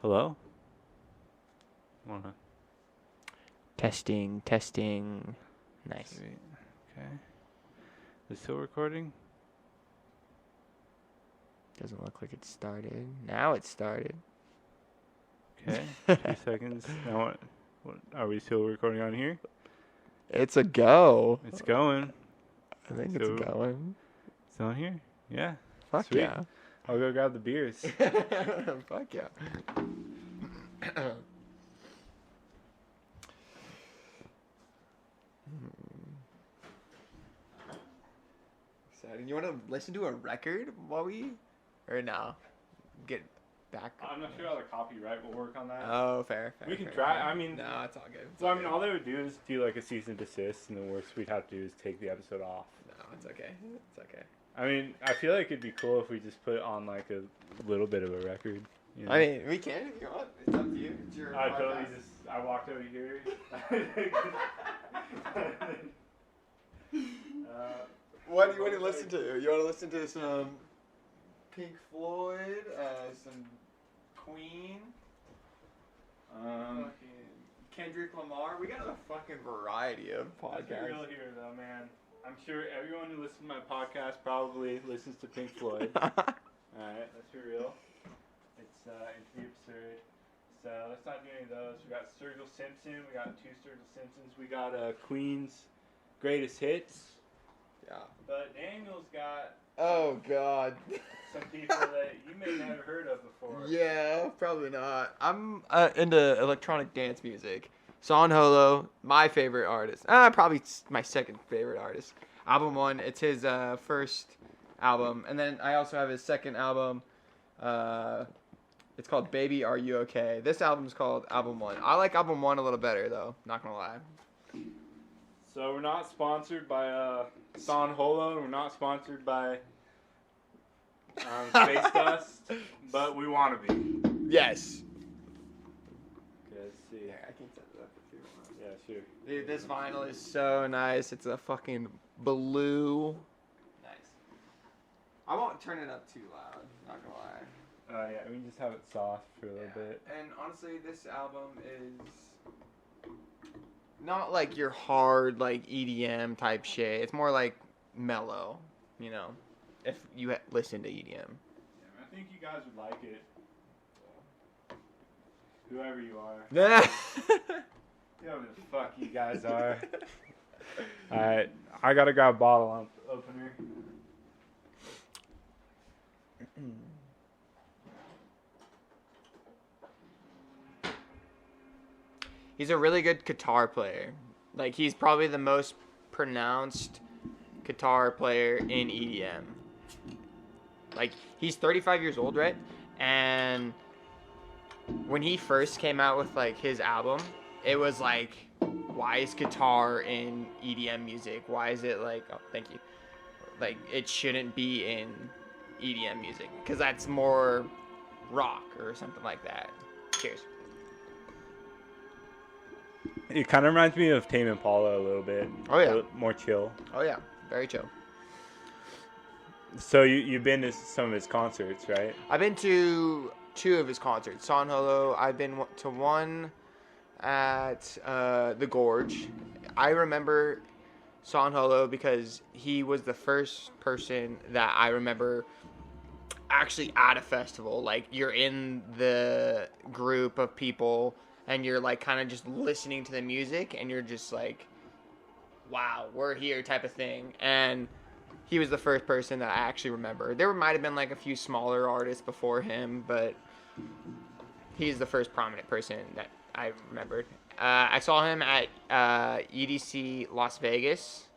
Hello? Wanna... Testing. Nice. Sweet. Okay. Is it still recording? Doesn't look like it started. Now it started. Okay. 2 seconds. Now what? Are we still recording on here? It's a go. It's going. I think it's going. It's on here? Yeah. Fuck Sweet. yeah. I'll go grab the beers. Fuck yeah. Exciting. You want to listen to a record while we... Or no? Get back... I'm not sure how the copyright will work on that. Oh, fair. We can try. Fair. I mean... No, it's all good. Well, I mean, all they would do is do like a cease and desist, and the worst we'd have to do is take the episode off. No, it's okay. It's okay. I mean, I feel like it'd be cool if we just put on like a little bit of a record. You know? I mean, we can if you want. It's up to you. It's your I podcast. totally just... I walked over here. What do you want to listen to? You want to listen to some Pink Floyd, some Queen, Kendrick Lamar. We got a fucking variety of podcasts. Let's be real here, though, man. I'm sure everyone who listens to my podcast probably listens to Pink Floyd. All right, let's be real. It's pretty absurd. So let's not do any of those. We got Sturgill Simpson. We got 2 Sturgill Simpsons. We got Queen's greatest hits. Yeah. But Daniel's got Oh God. some people that you may never heard of before. Yeah, probably not. I'm into electronic dance music. Son Holo, my favorite artist. Probably my second favorite artist. Album 1, it's his first album, and then I also have his second album. It's called Baby Are You Okay? This album's called Album 1. I like Album 1 a little better though. Not gonna lie. So we're not sponsored by Son Holo. We're not sponsored by Space Dust, but we want to be. Yes. Okay, let's see. Yeah, I can set it up if you want. Yeah, sure. Dude, this vinyl is so nice. It's a fucking blue. Nice. I won't turn it up too loud. Not gonna lie. Yeah, we can just have it soft for a little bit. And honestly, this album is not like your hard, like EDM type shit. It's more like mellow, you know, if you listen to EDM. Yeah, I think you guys would like it. Whoever you are. Whoever the fuck you guys are. Alright, I gotta grab a bottle opener. He's a really good guitar player. Like, he's probably the most pronounced guitar player in EDM. Like, he's 35 years old, right? And when he first came out with, like, his album, it was like, why is guitar in EDM music? Why is it like, oh, thank you. Like, it shouldn't be in EDM music. Because that's more rock or something like that. Cheers. It kind of reminds me of Tame Impala a little bit. Oh, yeah. A little more chill. Oh, yeah. Very chill. So you've been to some of his concerts, right? I've been to 2 of his concerts. Son Holo, I've been to one at the Gorge. I remember Son Holo because he was the first person that I remember actually at a festival. Like, you're in the group of people and you're like kind of just listening to the music and you're just like, wow, we're here type of thing. And he was the first person that I actually remember. There might have been like a few smaller artists before him, but he's the first prominent person that I remembered. I saw him at EDC Las Vegas,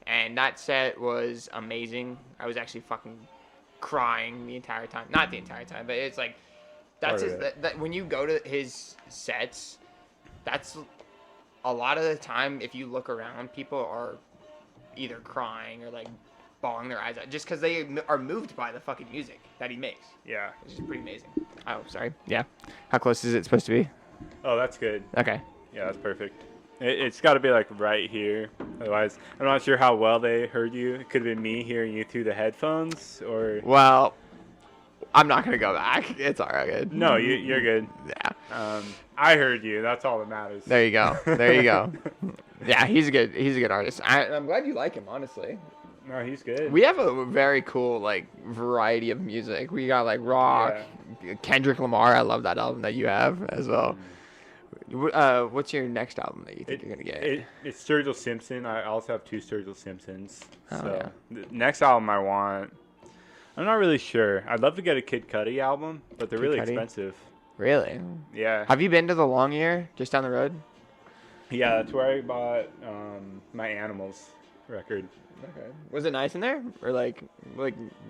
and that set was amazing. I was actually fucking crying the entire time. Not the entire time, but it's like, that's his, that when you go to his sets, that's a lot of the time, if you look around, people are either crying or like bawling their eyes out just because they are moved by the fucking music that he makes. Yeah. Which is pretty amazing. Oh, sorry. Yeah. How close is it supposed to be? Oh, that's good. Okay. Yeah, that's perfect. It's got to be like right here. Otherwise, I'm not sure how well they heard you. It could have been me hearing you through the headphones or... Well, I'm not going to go back. It's all right. Good. No, you're good. Yeah. I heard you. That's all that matters. There you go. There you go. Yeah, he's a good artist. I'm glad you like him, honestly. No, he's good. We have a very cool like variety of music. We got like rock, Kendrick Lamar. I love that album that you have as well. What's your next album that you think you're gonna get? It's Sturgill Simpson. I also have 2 Sturgill Simpsons. Oh, So the next album I want, I'm not really sure. I'd love to get a Kid Cudi album, but they're really expensive. Really? Yeah. Have you been to the Long Year just down the road? Yeah, that's where I bought my Animals record. Okay. Was it nice in there, or like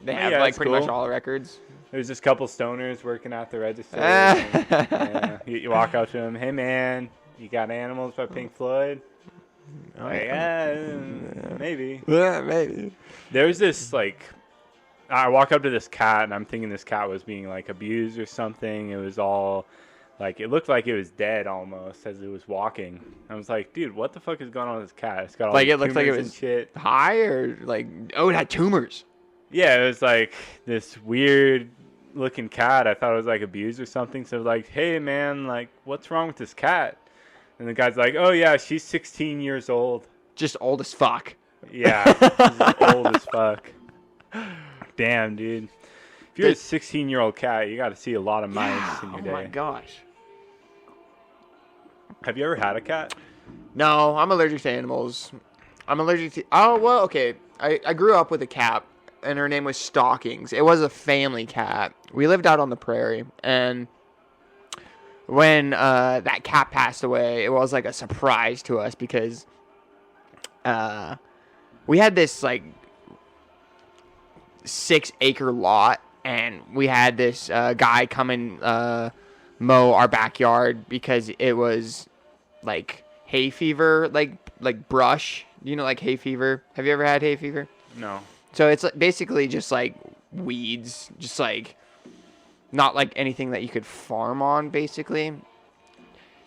they have like pretty much all the records? There's just a couple stoners working at the register. And, you walk up to them, hey man, you got Animals by Pink Floyd? Oh, like, maybe. Yeah, maybe. There's this like, I walk up to this cat and I'm thinking this cat was being like abused or something. It was all like, it looked like it was dead almost as it was walking. I was like, dude, what the fuck is going on with this cat? It's got all like these it looked like it was shit. High or like it had tumors. Yeah, it was like this weird looking cat. I thought it was like abused or something. So like, hey man, like what's wrong with this cat? And the guy's like, oh yeah, she's 16 years old. Just old as fuck. Yeah, she's old as fuck. Damn, dude. If you're a 16-year-old cat, you got to see a lot of mice in your day. Oh my gosh. Have you ever had a cat? No, I'm allergic to animals. I'm allergic to... Oh, well, okay. I grew up with a cat, and her name was Stockings. It was a family cat. We lived out on the prairie, and when that cat passed away, it was like a surprise to us because we had this, like, 6-acre lot, and we had this guy come and mow our backyard because it was like hay fever, like brush. You know, like hay fever. Have you ever had hay fever? No. So it's basically just like weeds, just like not like anything that you could farm on, basically.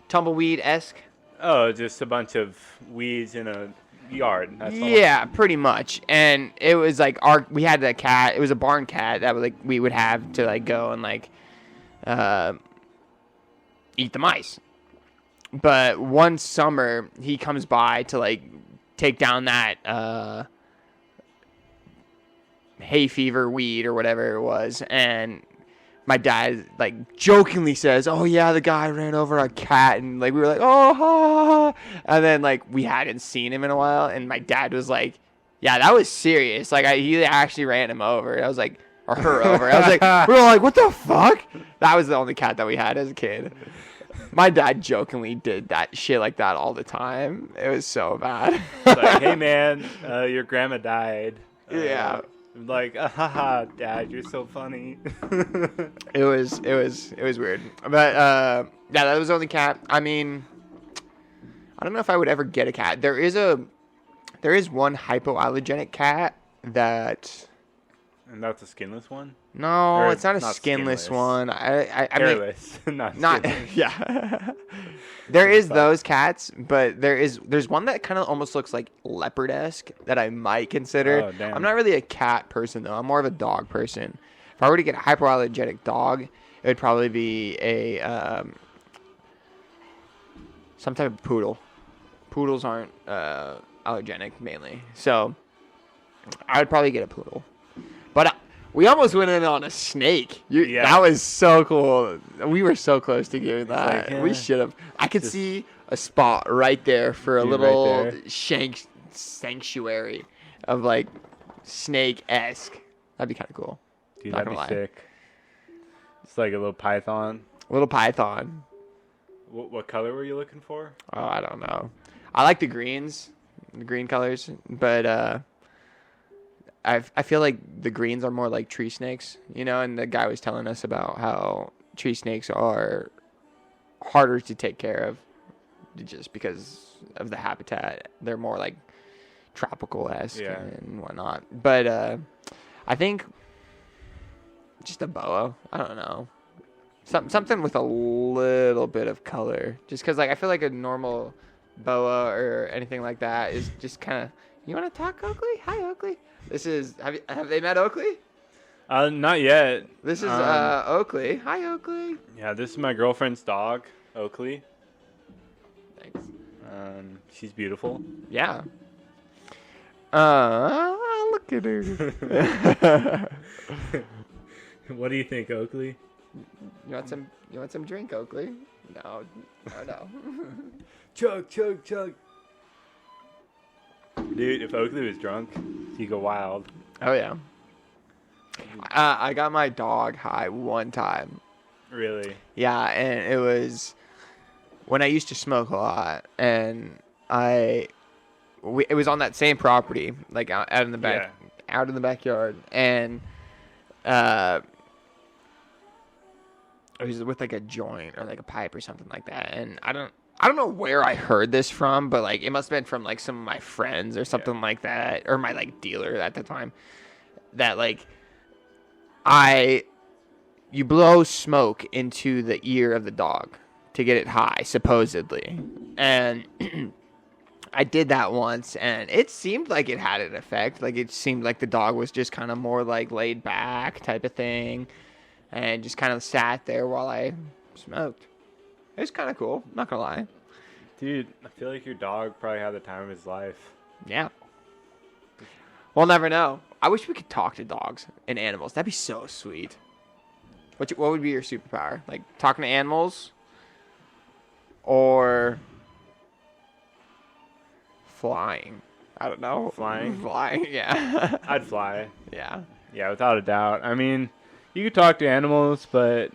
Tumbleweed-esque. Oh, just a bunch of weeds in a yard. That's all. Yeah, pretty much. And it was like we had a cat. It was a barn cat that we would have to like go and like eat the mice. But one summer he comes by to like take down that hay fever weed or whatever it was, and my dad like jokingly says, "Oh yeah, the guy ran over a cat," and like we were like, "Oh," ha, ha. And then like we hadn't seen him in a while, and my dad was like, "Yeah, that was serious. Like he actually ran him over." I was like, or her over. I was like, we were all like, "What the fuck?" That was the only cat that we had as a kid. My dad jokingly did that shit like that all the time. It was so bad. Like, hey man, your grandma died. Yeah. Like, haha, Dad, you're so funny. It was weird. But yeah, that was the only cat. I mean, I don't know if I would ever get a cat. There is one hypoallergenic cat that. And that's a skinless one? No, Or it's not a skinless one. I Hairless, mean, not skinless. Yeah. There is those cats, but there's one that kind of almost looks like leopard-esque that I might consider. Oh, damn. I'm not really a cat person though. I'm more of a dog person. If I were to get a hypoallergenic dog, it would probably be a some type of poodle. Poodles aren't allergenic mainly, so I would probably get a poodle. But we almost went in on a snake. Yeah. That was so cool. We were so close to doing that. Like, we should have. I could see a spot right there for a little sanctuary of like snake-esque. That'd be kind of cool. Dude, that'd be sick. It's like a little python. Little python. What color were you looking for? Oh, I don't know. I like the greens, the green colors, but I feel like the greens are more like tree snakes, you know, and the guy was telling us about how tree snakes are harder to take care of just because of the habitat. They're more like tropical-esque and whatnot. But I think just a boa. I don't know. Something with a little bit of color. Just because like, I feel like a normal boa or anything like that is just kind of, you want to talk, Oakley? Hi, Oakley. This is, have they met Oakley? Not yet. This is Oakley. Hi, Oakley. Yeah, this is my girlfriend's dog, Oakley. Thanks. She's beautiful. Yeah. Look at her. What do you think, Oakley? You want some drink, Oakley? No. Chug. Dude, if Oakley was drunk, he'd go wild. Oh yeah. I got my dog high one time. Really? Yeah, and it was when I used to smoke a lot, and it was on that same property, like out in the back, out in the backyard, and it was with like a joint or like a pipe or something like that, and I don't know where I heard this from, but like it must have been from like some of my friends or something like that, or my like dealer at the time, that like you blow smoke into the ear of the dog to get it high, supposedly. And I did that once, and it seemed like it had an effect. Like, it seemed like the dog was just kind of more, like, laid back type of thing, and just kind of sat there while I smoked. It was kind of cool, not gonna lie. Dude, I feel like your dog probably had the time of his life. Yeah. We'll never know. I wish we could talk to dogs and animals. That'd be so sweet. What would be your superpower? Like, talking to animals? Or flying? I don't know. Flying? Flying, yeah. I'd fly. Yeah. Yeah, without a doubt. I mean, you could talk to animals, but,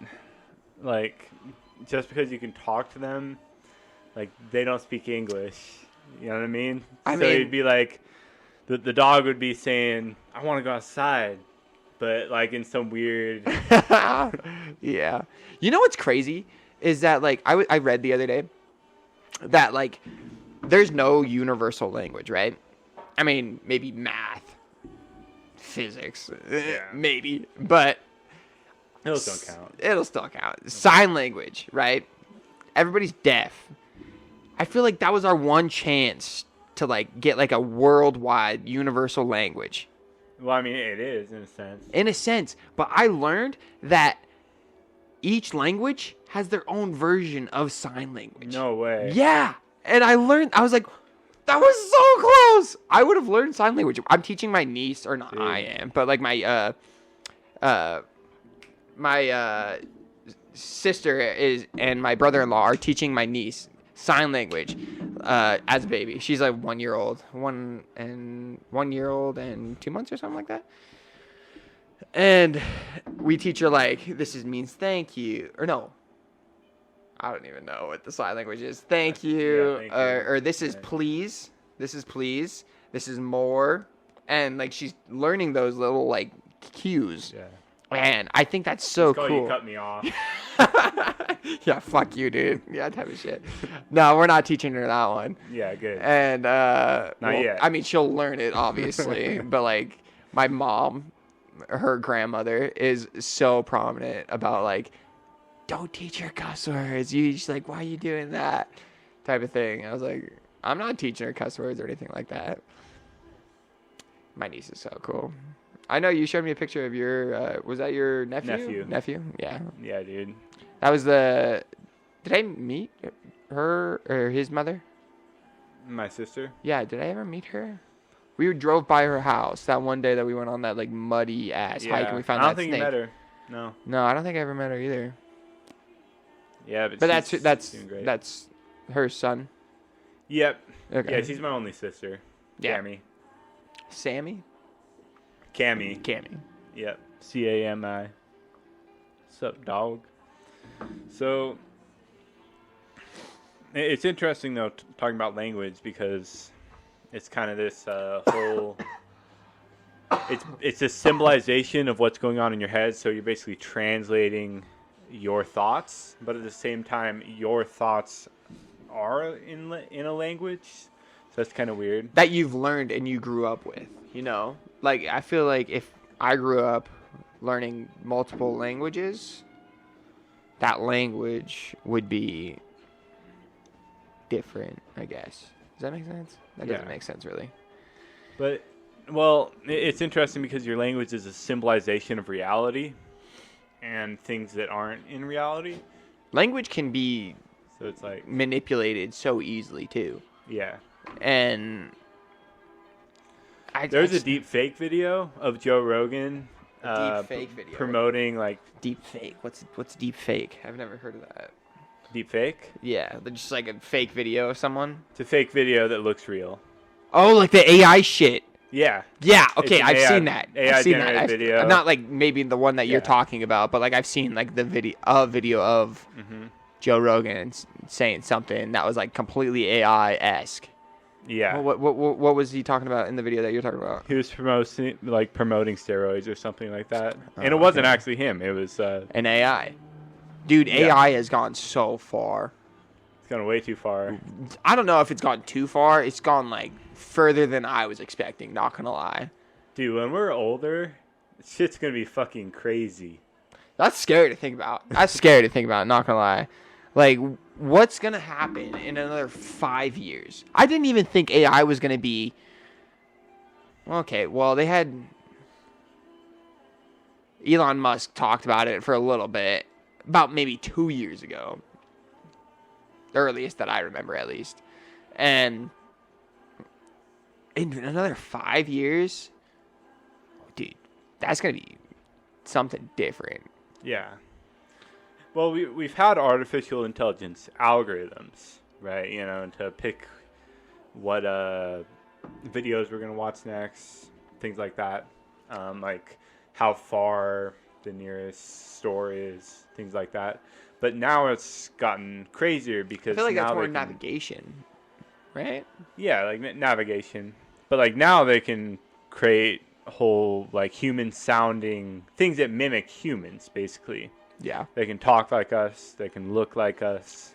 like, just because you can talk to them, like, they don't speak English. You know what I mean? So it'd be like, the dog would be saying, I want to go outside. But, like, in some weird... Yeah. You know what's crazy? Is that, like, I read the other day that, like, there's no universal language, right? I mean, maybe math, physics, maybe, but... It'll still count. It'll still count. Sign language, right? Everybody's deaf. I feel like that was our one chance to, like, get, like, a worldwide universal language. Well, I mean, it is, in a sense. In a sense. But I learned that each language has their own version of sign language. No way. Yeah. And I was like, that was so close. I would have learned sign language. I'm teaching my niece, or not. Dude. I am, but like my sister and my brother-in-law are teaching my niece sign language as a baby. She's like 1 year old, 1 year old and 2 months or something like that. And we teach her like, this means thank you, or no, I don't even know what the sign language is. Thank you, thank you. Or this is please, this is please, this is more, and like she's learning those little like cues. Yeah. Man, I think that's so cool. You cut me off. Yeah, fuck you, dude. Yeah, type of shit. No, we're not teaching her that one. Yeah, good. And not yet. I mean, she'll learn it obviously, but like my mom, her grandmother is so prominent about like, don't teach her cuss words. She's like, why are you doing that? Type of thing. I was like, I'm not teaching her cuss words or anything like that. My niece is so cool. I know you showed me a picture of your, was that your nephew? Nephew? Yeah. Yeah, dude. That was did I meet her or his mother? My sister? Yeah, did I ever meet her? We drove by her house that one day that we went on that like muddy ass hike and we found that snake. I don't think you met her. No. No, I don't think I ever met her either. Yeah, but that's her son. Yep. Okay. Yeah, she's my only sister. Yeah. Cammy. Sammy? Cammy. Yep. Cami. What's up, dog? So, it's interesting, though, talking about language, because it's kind of this whole... It's this symbolization of what's going on in your head, so you're basically translating your thoughts, but at the same time, your thoughts are in a language, so that's kind of weird. That you've learned and you grew up with, you know? Like, I feel like if I grew up learning multiple languages, that language would be different, I guess. Does that make sense? That doesn't make sense, really. But Well, it's interesting because your language is a symbolization of reality and things that aren't in reality. Language can be So it's like, manipulated so easily too. yeah. And There's a deep fake video of Joe Rogan deep fake video promoting like deep fake. What's deep fake? I've never heard of that. deep fake. Yeah, they're just like a fake video of someone. It's a fake video that looks real. Oh, like the AI shit. Yeah. Yeah, okay, I've AI seen that. AI I've seen generated that. video. Not like maybe the one that you're Yeah. talking about, but like I've seen like the video of Joe Rogan saying something that was like completely AI-esque. Yeah. What was he talking about in the video that you're talking about? He was promoting steroids or something like that. And it wasn't actually him. It was An AI. Dude, Yeah. AI has gone so far. it's gone way too far. I don't know if it's gone too far. It's gone like further than I was expecting, not gonna lie. Dude, when we're older, shit's going to be fucking crazy. That's scary to think about. That's scary to think about, not gonna lie. Like, what's gonna happen in another 5 years? I didn't even think AI was gonna be... Okay, well, they had... Elon Musk talked about it for a little bit. About maybe 2 years ago. The earliest that I remember, at least. And... in another 5 years... Dude, that's gonna be something different. Yeah. Well, we've had artificial intelligence algorithms, right? You know, to pick what videos we're going to watch next, things like that. Like how far the nearest store is, things like that. But now it's gotten crazier because I feel like now that's more they can, navigation, right? yeah, like navigation. But like now they can create whole like human sounding things that mimic humans, basically. Yeah. They can talk like us. They can look like us.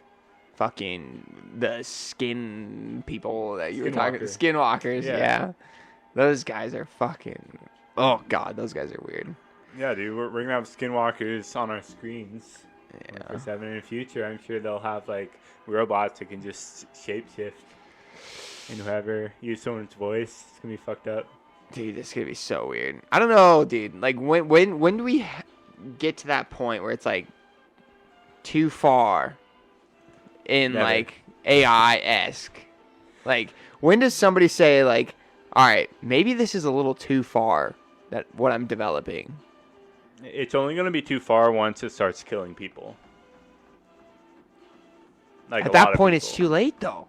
Fucking the skin people that you were talking... Skinwalker. Skinwalkers, yeah. Those guys are fucking... Oh, God, those guys are weird. Yeah, dude, we're going to have skinwalkers on our screens. Yeah. For 7 in the future. I'm sure they'll have, like, robots that can just shapeshift. And whoever use someone's voice, it's going to be fucked up. Dude, this is going to be so weird. I don't know, dude. Like, when do we get to that point where it's, like, too far in, Never. like, AI-esque? Like, when does somebody say, like, all right, maybe this is a little too far, that what I'm developing? It's only going to be too far once it starts killing people. Like At that point, it's too late, though.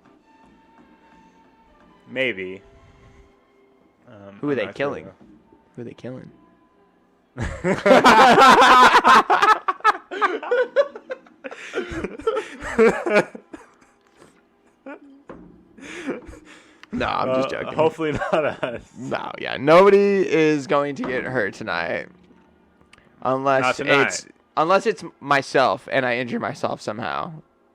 Maybe. Who are I'm they not killing? sure, Who are they killing? No, I'm just joking. Hopefully not us. No, yeah, nobody is going to get hurt tonight, unless it's myself and I injure myself somehow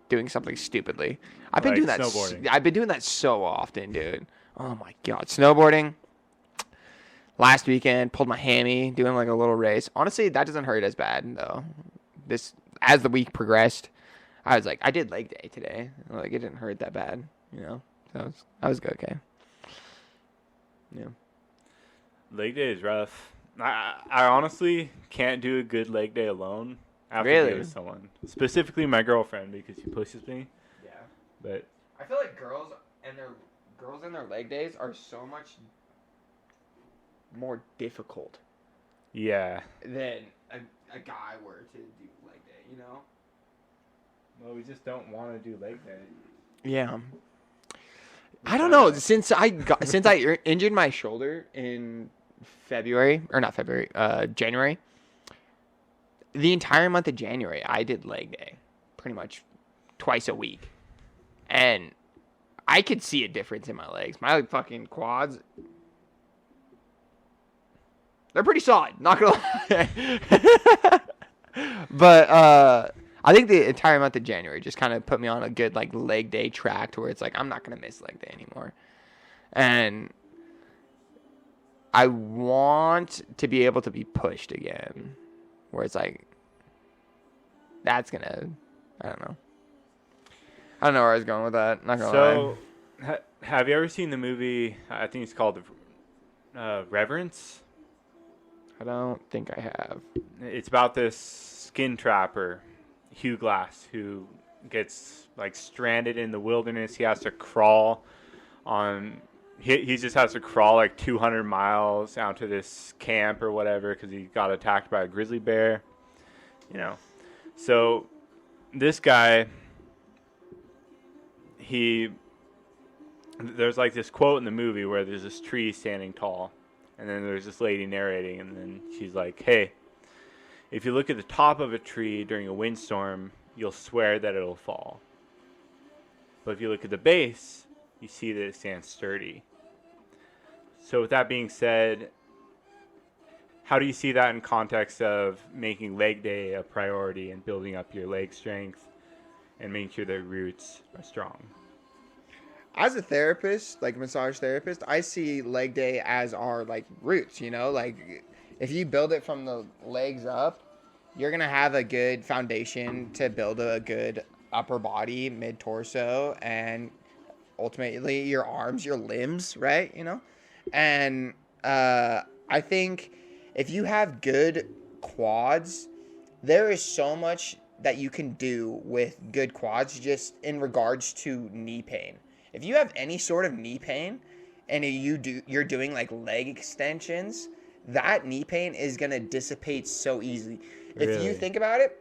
doing something stupidly. I've been Like doing that. snowboarding. I've been doing that so often, dude. Oh my god, snowboarding. Last weekend, pulled my hammy doing like a little race. Honestly, that doesn't hurt as bad though. As the week progressed, I was like, I did leg day today. Like it didn't hurt that bad, you know. So I was good, okay. Yeah. Leg day is rough. I honestly can't do a good leg day alone. I have to Really? be with someone. Specifically my girlfriend because she pushes me. Yeah. But I feel like girls and their leg days are so much more difficult yeah. than a guy were to do leg day, you know? Well, we just don't want to do leg day. Yeah. I don't know. Since I injured my shoulder in January, the entire month of January, I did leg day pretty much twice a week. And I could see a difference in my legs. My fucking quads, they're pretty solid, not gonna lie. But I think the entire month of January just kind of put me on a good like leg day track to where it's like I'm not gonna miss leg day anymore, and I want to be able to be pushed again, where it's like that's gonna I don't know where I was going with that. Not gonna lie. So, have you ever seen the movie? I think it's called Reverence? I don't think I have. It's about this skin trapper, Hugh Glass, who gets like stranded in the wilderness. He has to crawl on. He just has to crawl like 200 miles out to this camp or whatever because he got attacked by a grizzly bear. You know, so this guy, there's like this quote in the movie where there's this tree standing tall, and then there's this lady narrating, and then she's like, "Hey, if you look at the top of a tree during a windstorm, you'll swear that it'll fall. But if you look at the base, you see that it stands sturdy." So with that being said, how do you see that in context of making leg day a priority and building up your leg strength and making sure their roots are strong? As a therapist, like a massage therapist, I see leg day as our like roots, you know, like if you build it from the legs up, you're going to have a good foundation to build a good upper body, mid torso, and ultimately your arms, your limbs, right? You know? And I think if you have good quads, there is so much that you can do with good quads just in regards to knee pain. If you have any sort of knee pain and you're doing like leg extensions, that knee pain is going to dissipate so easily. Really? If you think about it,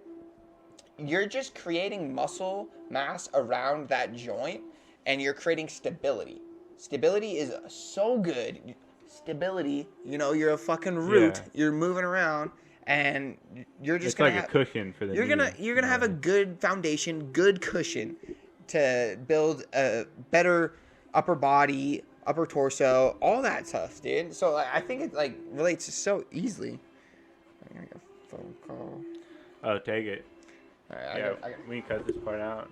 you're just creating muscle mass around that joint and you're creating stability. Stability is so good. Stability, you know, you're a fucking root. Yeah. You're moving around and you're just going to have... It's like a cushion for the knee. You're going to have a good foundation, good cushion to build a better upper body, upper torso, all that stuff, dude. So I think it like relates so easily. I'm gonna get a phone call. Oh, take it. All right, we can cut this part out.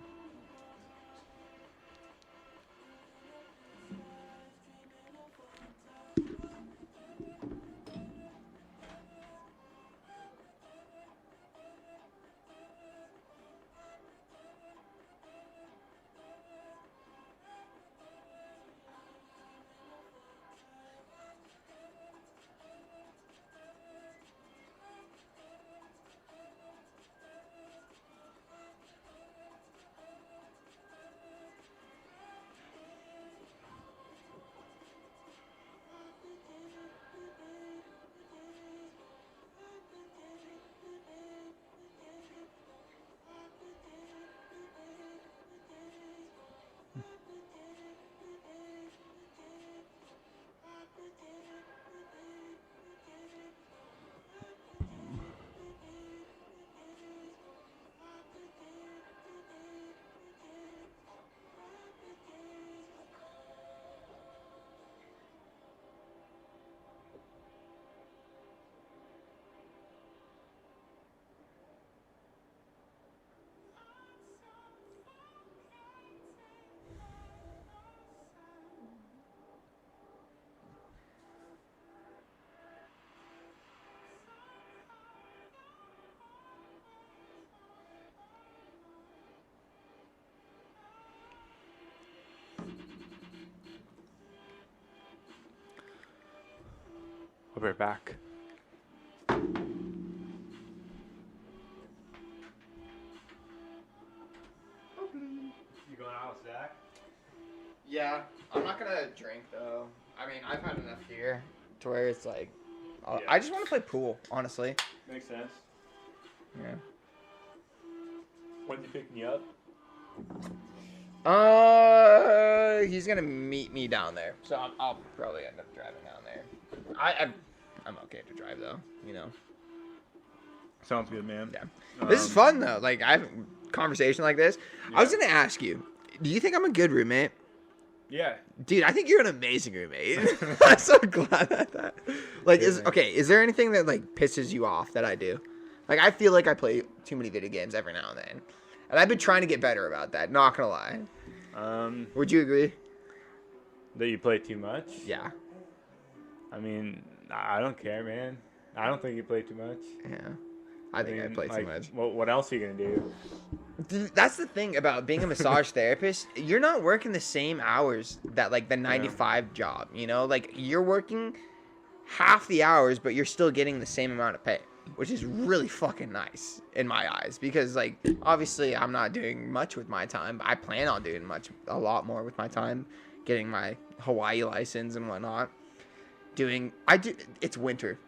I'll be right back. You going out with Zach? Yeah, I'm not gonna drink though. I mean, I've had enough here to where it's like, I just want to play pool, honestly. Makes sense. Yeah. When's he picking you up? He's gonna meet me down there, so I'll probably end up driving down there. I'm okay to drive though, you know. Sounds good, man. Yeah. This is fun though. Like I have a conversation like this. Yeah. I was gonna ask you, do you think I'm a good roommate? Yeah. Dude, I think you're an amazing roommate. I'm so glad at that. Like, is there anything that like pisses you off that I do? Like, I feel like I play too many video games every now and then, and I've been trying to get better about that. Not gonna lie. Would you agree? That you play too much? Yeah. I mean, I don't care, man. I don't think you play too much. Yeah. I think I play too much. What else are you going to do? Dude, that's the thing about being a massage therapist. You're not working the same hours that, like, the 9 to 5 job, you know? Like, you're working half the hours, but you're still getting the same amount of pay, which is really fucking nice in my eyes. Because, like, obviously I'm not doing much with my time. I plan on doing a lot more with my time, getting my Hawaii license and whatnot. It's winter.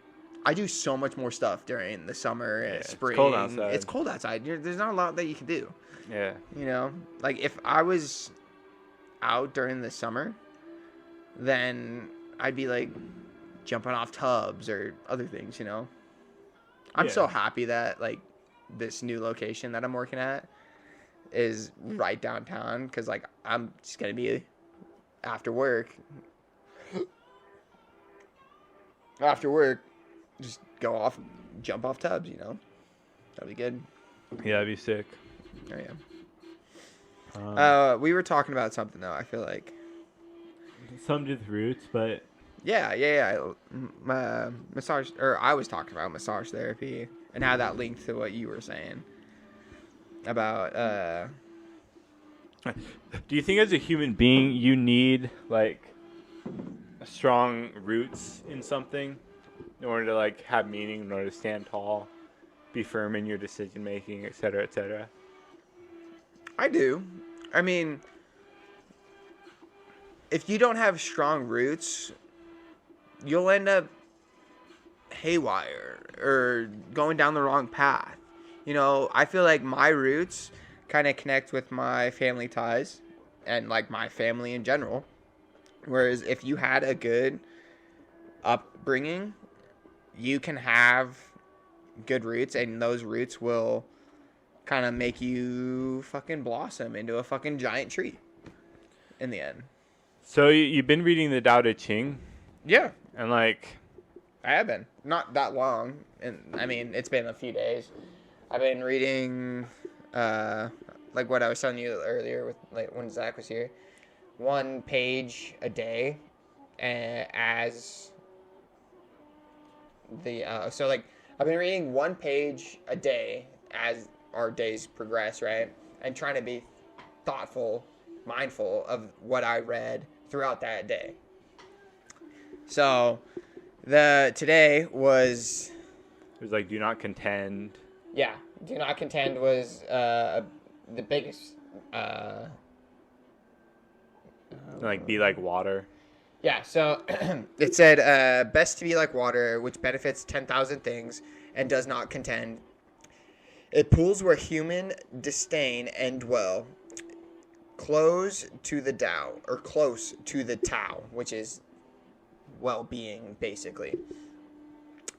I do so much more stuff during the summer and spring. It's cold outside. It's cold outside. There's not a lot that you can do. Yeah. You know, like if I was out during the summer, then I'd be like jumping off tubs or other things, you know. I'm so happy that like this new location that I'm working at is right downtown, because like I'm just gonna be after work, just jump off tubs, you know. That'd be good. Yeah, that'd be sick. Oh yeah. We were talking about something though. I feel like something to do with roots, but yeah. Massage, or I was talking about massage therapy and how that linked to what you were saying about. Do you think as a human being you need like strong roots in something in order to like have meaning, in order to stand tall, be firm in your decision making, etc., etc.? I do. I mean, if you don't have strong roots, you'll end up haywire or going down the wrong path. You know, I feel like my roots kind of connect with my family ties and like my family in general. Whereas if you had a good upbringing, you can have good roots, and those roots will kind of make you fucking blossom into a fucking giant tree in the end. So you've been reading the Tao Te Ching? Yeah. And like... I have been. Not that long. And I mean, it's been a few days. I've been reading, like what I was telling you earlier with like when Zach was here, 1 page a day, as the so like I've been reading 1 page a day as our days progress, right? And trying to be thoughtful, mindful of what I read throughout that day. So today was... It was like do not contend. Yeah, do not contend was the biggest... like be like water. Yeah, so it said, best to be like water, which benefits 10,000 things and does not contend. It pools where human disdain and dwell. Close to the Tao, which is well-being, basically.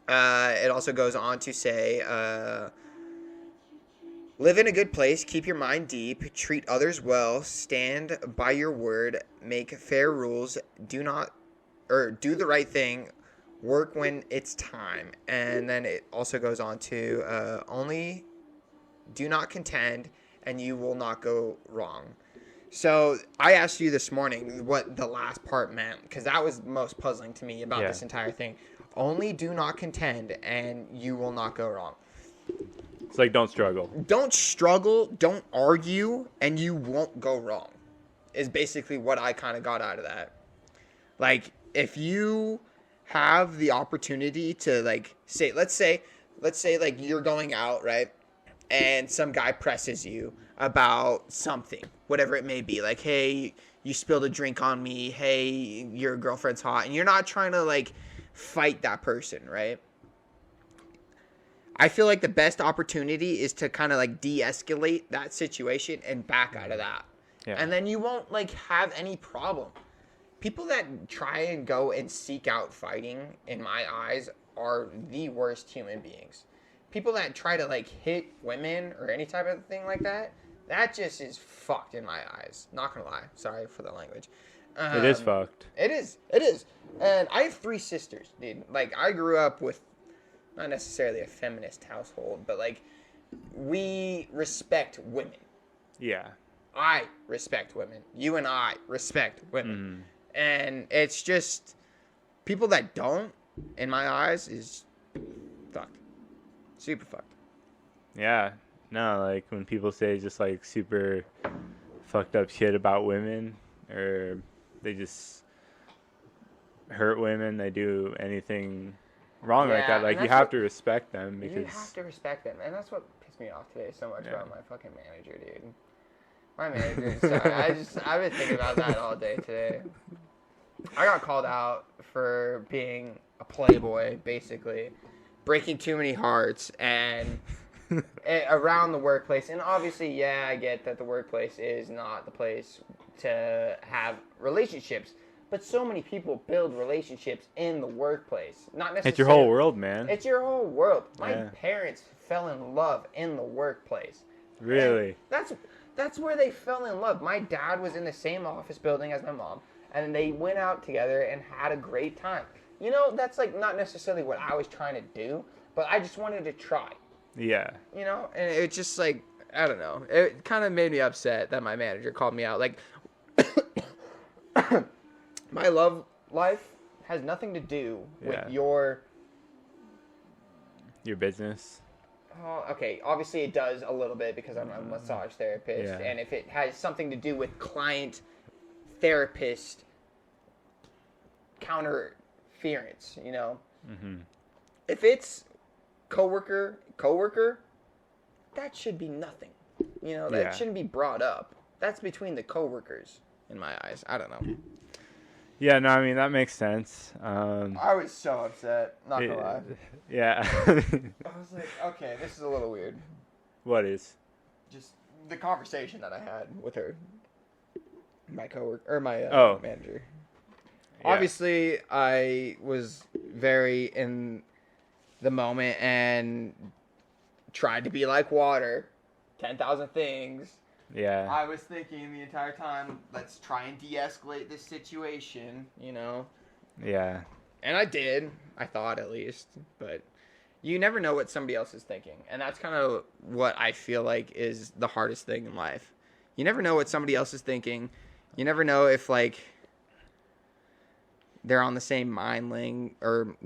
It also goes on to say, live in a good place, keep your mind deep, treat others well, stand by your word, make fair rules, do the right thing, work when it's time. And then it also goes on to only do not contend and you will not go wrong. So I asked you this morning what the last part meant, because that was most puzzling to me about this entire thing. Only do not contend and you will not go wrong. It's like don't struggle. Don't struggle, don't argue, and you won't go wrong. Is basically what I kind of got out of that. Like, if you have the opportunity to, like, let's say like you're going out, right? And some guy presses you about something, whatever it may be. Like, hey, you spilled a drink on me. Hey, your girlfriend's hot. And you're not trying to, like, fight that person, right? I feel like the best opportunity is to kind of, like, de-escalate that situation and back out of that. Yeah. And then you won't, like, have any problem. People that try and go and seek out fighting, in my eyes, are the worst human beings. People that try to, like, hit women or any type of thing like that, that just is fucked in my eyes. Not gonna lie. Sorry for the language. It is fucked. It is. And I have 3 sisters, dude. Like, I grew up with not necessarily a feminist household, but, like, we respect women. Yeah. I respect women. You and I respect women. Mm. And it's just, people that don't, in my eyes, is fucked. Super fucked. Yeah. No, like, when people say just, like, super fucked up shit about women, or they just hurt women, they do anything wrong like Yeah, that, like and you that's have what- to respect them because You have to respect them, and that's what pissed me off today so much Yeah. about my fucking manager, dude. My manager, sorry, I've been thinking about that all day today. I got called out for being a playboy, basically, breaking too many hearts, and around the workplace. And obviously, yeah, I get that the workplace is not the place to have relationships, but so many people build relationships in the workplace. Not necessarily. it's your whole world, man. It's your whole world. My Yeah. parents fell in love in the workplace. Really? And that's where they fell in love. My dad was in the same office building as my mom, and they went out together and had a great time. You know, that's like not necessarily what I was trying to do, but I just wanted to try. Yeah. You know, and it just like, I don't know. It kind of made me upset that my manager called me out. Like, my love life has nothing to do with Yeah. your business. Oh, okay. Obviously, it does a little bit because I'm a massage therapist, Yeah. and if it has something to do with client therapist counterference, you know, if it's coworker, that should be nothing. You know, that Yeah. shouldn't be brought up. That's between the coworkers, in my eyes. I don't know. Yeah, no, I mean that makes sense. I was so upset. Not gonna lie. Yeah. I was like, okay, this is a little weird. What is? Just the conversation that I had with her, my coworker or my manager. Yeah. Obviously, I was very in the moment and tried to be like water, 10,000 things. Yeah. I was thinking the entire time, let's try and de-escalate this situation, you know. Yeah. And I did, I thought at least, but you never know what somebody else is thinking. And that's kind of what I feel like is the hardest thing in life. You never know what somebody else is thinking. You never know if, like, they're on the same mind link or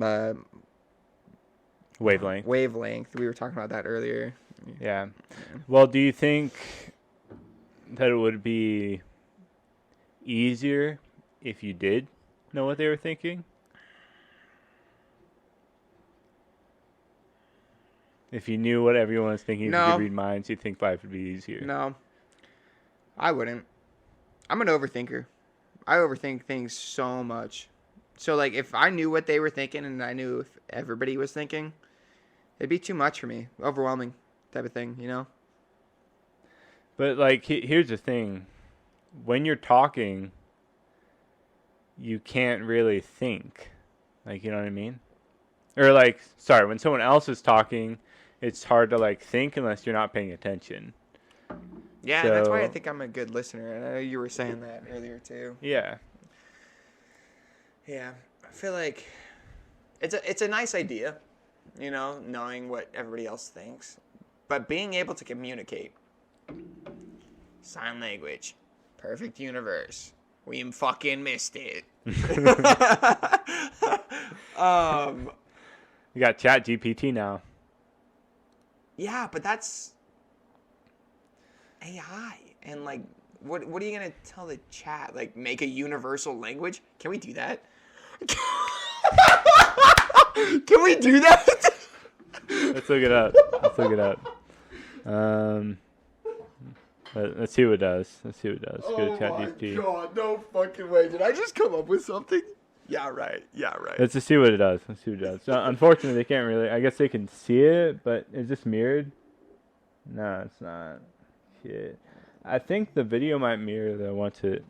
Wavelength. We were talking about that earlier. Yeah. Well, do you think that it would be easier if you did know what they were thinking? If you knew what everyone was thinking, if you could read minds, you think life would be easier. No, I wouldn't. I'm an overthinker. I overthink things so much. So, like, if I knew what they were thinking and I knew if everybody was thinking, it'd be too much for me. Overwhelming type of thing, you know? But, like, here's the thing. When you're talking, you can't really think. Like, you know what I mean? Or, like, sorry, when someone else is talking, it's hard to, like, think unless you're not paying attention. Yeah, that's why I think I'm a good listener. And I know you were saying that earlier, too. Yeah. Yeah. I feel like it's a nice idea, you know, knowing what everybody else thinks. But being able to communicate. Sign language. Perfect universe. We fucking missed it. You got ChatGPT now. Yeah, but that's AI. And, like, what are you going to tell the chat? Like, make a universal language? Can we do that? Can we do that? Let's look it up. Let's see what it does. Go to ChatGPT. God, no fucking way. Did I just come up with something? Yeah, right. Let's just see what it does. So, unfortunately, they can't really. I guess they can see it, but is this mirrored? No, it's not. Shit. I think the video might mirror though once it.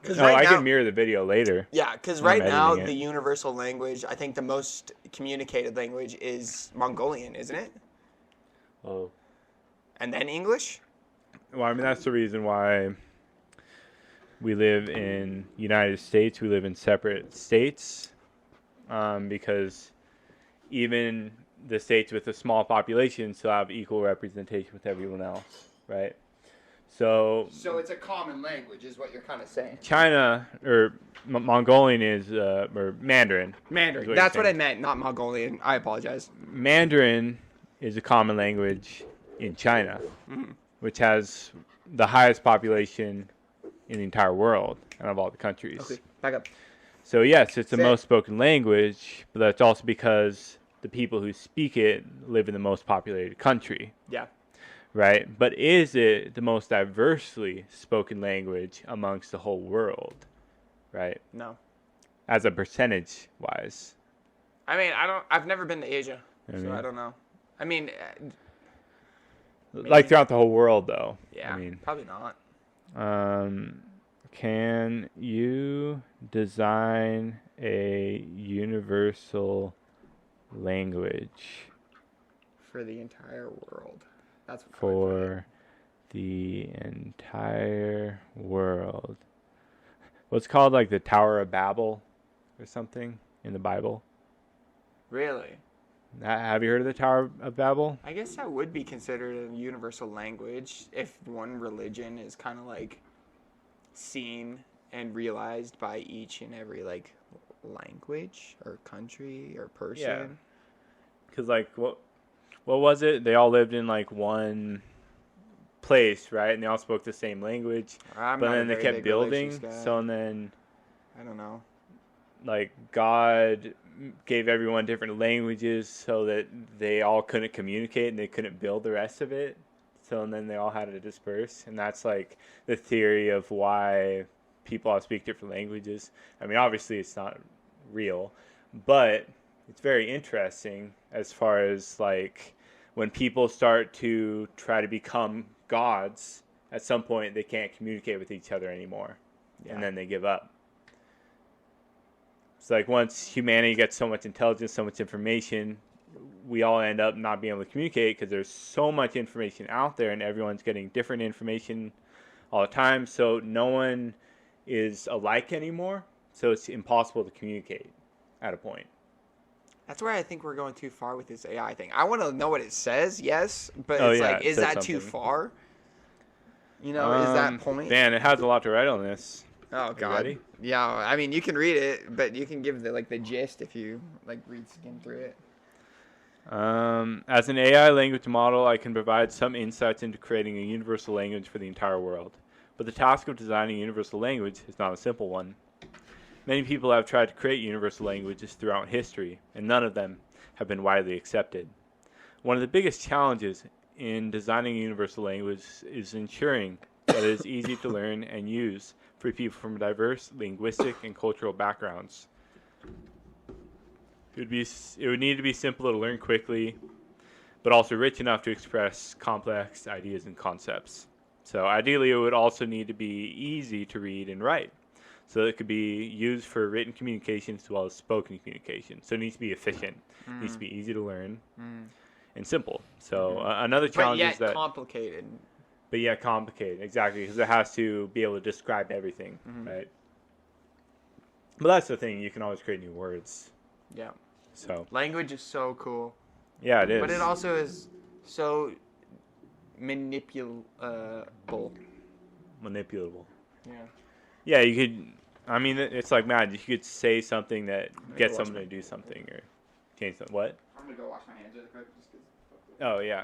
I can mirror the video later. Yeah, because right now the universal language, I think the most communicated language is Mongolian, isn't it? Oh. And then English? Well, I mean, that's the reason why we live in United States. We live in separate states because even the states with a small population still have equal representation with everyone else, right? So it's a common language is what you're kind of saying. China, or Mongolian is, or Mandarin. Mandarin. That's what I meant, not Mongolian. I apologize. Mandarin is a common language in China, which has the highest population in the entire world and of all the countries. Okay, back up. So yes, it's the Say it. most spoken language, but that's also because the people who speak it live in the most populated country. Yeah. Right? But is it the most diversely spoken language amongst the whole world? Right? No. As a percentage wise. I mean, I've never been to Asia, You know so what I mean? I don't know. I mean, Like throughout the whole world, though. yeah, I mean, probably not. can you design a universal language For the entire world. That's what for the entire world? What's called like the Tower of Babel or something in the Bible? Really? Have you heard of the Tower of Babel? I guess that would be considered a universal language if one religion is kind of like seen and realized by each and every like language or country or person. Yeah. Because like what was it? They all lived in like one place, right? And they all spoke the same language. I'm But not a then they very kept big building. religious guy. So and then I don't know. like God gave everyone different languages so that they all couldn't communicate and they couldn't build the rest of it. So and then they all had to disperse, and that's like the theory of why people all speak different languages. I mean, obviously it's not real, but it's very interesting as far as like when people start to try to become gods, at some point they can't communicate with each other anymore, Yeah. and then they give up. It's like once humanity gets so much intelligence, so much information, we all end up not being able to communicate because there's so much information out there and everyone's getting different information all the time. So no one is alike anymore. So it's impossible to communicate at a point. That's where I think we're going too far with this AI thing. I want to know what it says, yes, but Oh, it's yeah, like, it is says that too something. far? You know, is that point? Man, it has a lot to write on this. Oh You God. ready? Yeah, I mean, you can read it, but you can give the gist if you skim through it. As an AI language model, I can provide some insights into creating a universal language for the entire world. But the task of designing a universal language is not a simple one. Many people have tried to create universal languages throughout history, and none of them have been widely accepted. One of the biggest challenges in designing a universal language is ensuring that it is easy to learn and use for people from diverse linguistic and cultural backgrounds. It would need to be simple to learn quickly, but also rich enough to express complex ideas and concepts. So ideally, it would also need to be easy to read and write, so that it could be used for written communication as well as spoken communication. So it needs to be efficient, it needs to be easy to learn, and simple. So another challenge But yet is that, complicated. but yet complicated, exactly, because it has to be able to describe everything, right? But that's the thing; you can always create new words. Yeah. So Language is so cool. yeah, it is. But it also is so manipulable. Manipulable. Yeah. Yeah, you could. I mean, it's like magic. You could say something that gets wash someone to do something or change something. What? I'm gonna go wash my hands really quick. Oh, yeah.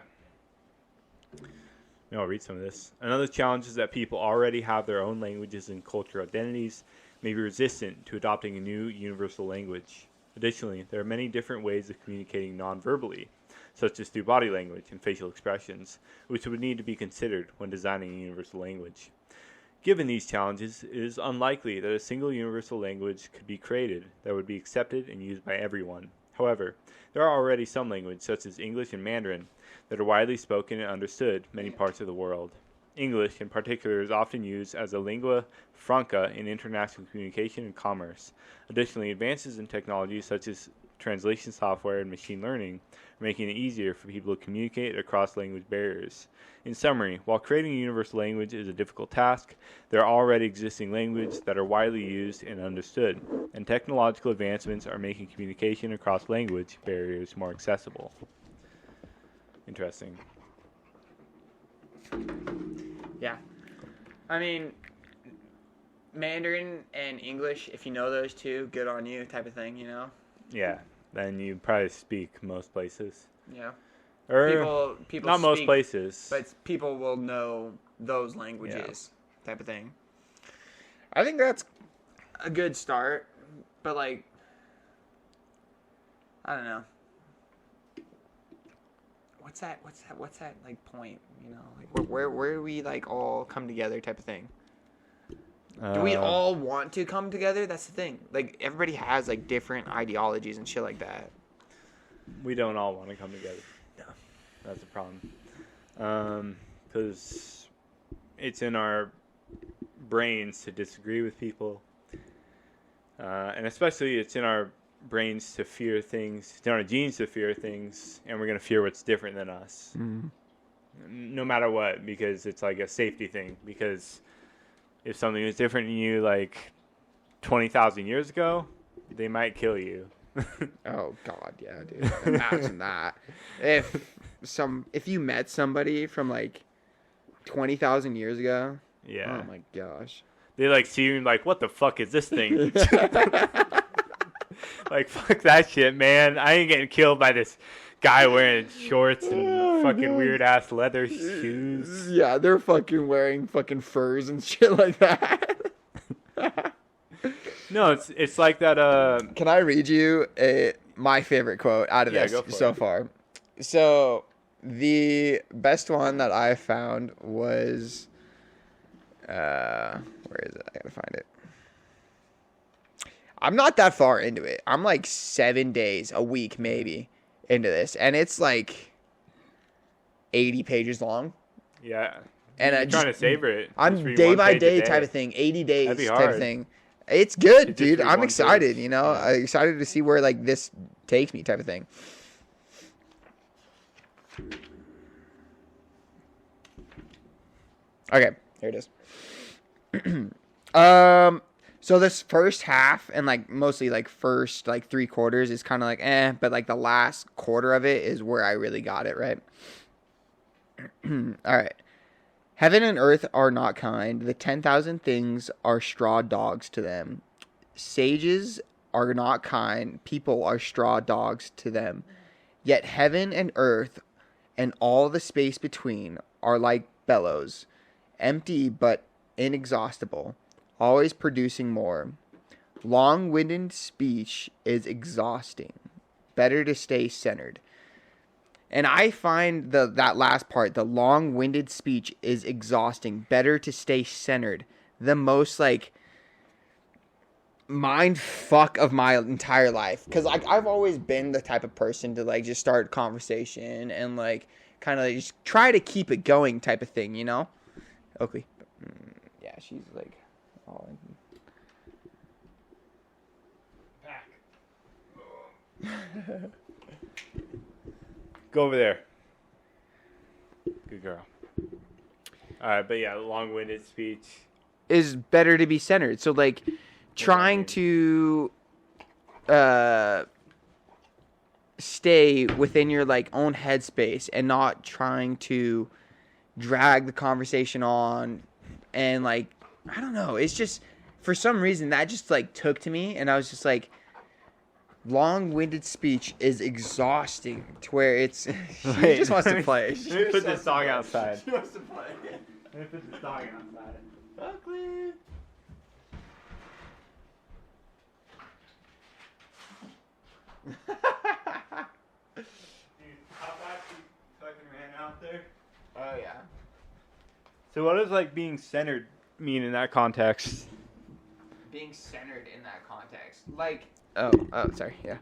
I'll read some of this. Another challenge is that people already have their own languages and cultural identities, may be resistant to adopting a new universal language. Additionally, there are many different ways of communicating non-verbally, such as through body language and facial expressions, which would need to be considered when designing a universal language. Given these challenges, it is unlikely that a single universal language could be created that would be accepted and used by everyone. However, there are already some languages, such as English and Mandarin, that are widely spoken and understood in many parts of the world. English, in particular, is often used as a lingua franca in international communication and commerce. Additionally, advances in technologies such as translation software and machine learning are making it easier for people to communicate across language barriers. In summary, while creating a universal language is a difficult task, there are already existing languages that are widely used and understood, and technological advancements are making communication across language barriers more accessible. Interesting. Yeah. I mean, Mandarin and English, if you know those two, good on you type of thing, you know? Yeah, then you probably speak most places. Yeah. Or People not most speak, places. but people will know those languages type of thing. I think that's a good start, but like, I don't know. What's that like point? You know, like where do we like all come together type of thing? Do we all want to come together? That's the thing. Like everybody has like different ideologies and shit like that. We don't all want to come together. No, that's the problem. Because it's in our brains to disagree with people, and especially it's in our brains to fear things. It's in our genes to fear things, and we're gonna fear what's different than us, no matter what, because it's like a safety thing. Because if something is different than you, like 20,000 years ago, they might kill you. Oh God, yeah, dude. Imagine that. If you met somebody from like 20,000 years ago. Yeah. Oh my gosh. They like see you and like, what the fuck is this thing? Like, fuck that shit, man. I ain't getting killed by this guy wearing shorts and fucking weird ass leather shoes. Yeah, they're fucking wearing fucking furs and shit like that. No, it's like that. Can I read you my favorite quote out of this so far? So the best one that I found was, where is it? I gotta find it. I'm not that far into it. I'm like 7 days, a week maybe into this, and it's like 80 pages long. Yeah, and I'm trying to savor it. I'm day by day type of thing, 80 days type of thing. It's good, dude. I'm excited, you know. Yeah. I'm excited to see where like this takes me type of thing. Okay, here it is. So this first half and like mostly like first like 3/4 is kind of like but like the last quarter of it is where I really got it, right? All right. Heaven and earth are not kind. The 10,000 things are straw dogs to them. Sages are not kind. People are straw dogs to them. Yet heaven and earth and all the space between are like bellows, empty but inexhaustible, always producing more. Long-winded speech is exhausting. Better to stay centered. And I find that last part, the long-winded speech is exhausting. Better to stay centered. The most, like, mind fuck of my entire life. Because I've always been the type of person to, like, just start conversation and, like, kind of like, just try to keep it going type of thing, you know? Oakley. Yeah, she's, like, all back. Go over there. Good girl. All right, but yeah, long-winded speech is better to be centered. So, like, trying to stay within your, like, own headspace and not trying to drag the conversation on and, like, I don't know. It's just, for some reason, that just, like, took to me, and I was just like, long-winded speech is exhausting to where it's she just wants to play. Let me put this dog outside. She wants to play. Let me put this dog outside. Oakley. Dude, how fast you fucking ran out there? Oh yeah. So what does like being centered mean in that context? Being centered in that context, like. Oh, sorry, yeah.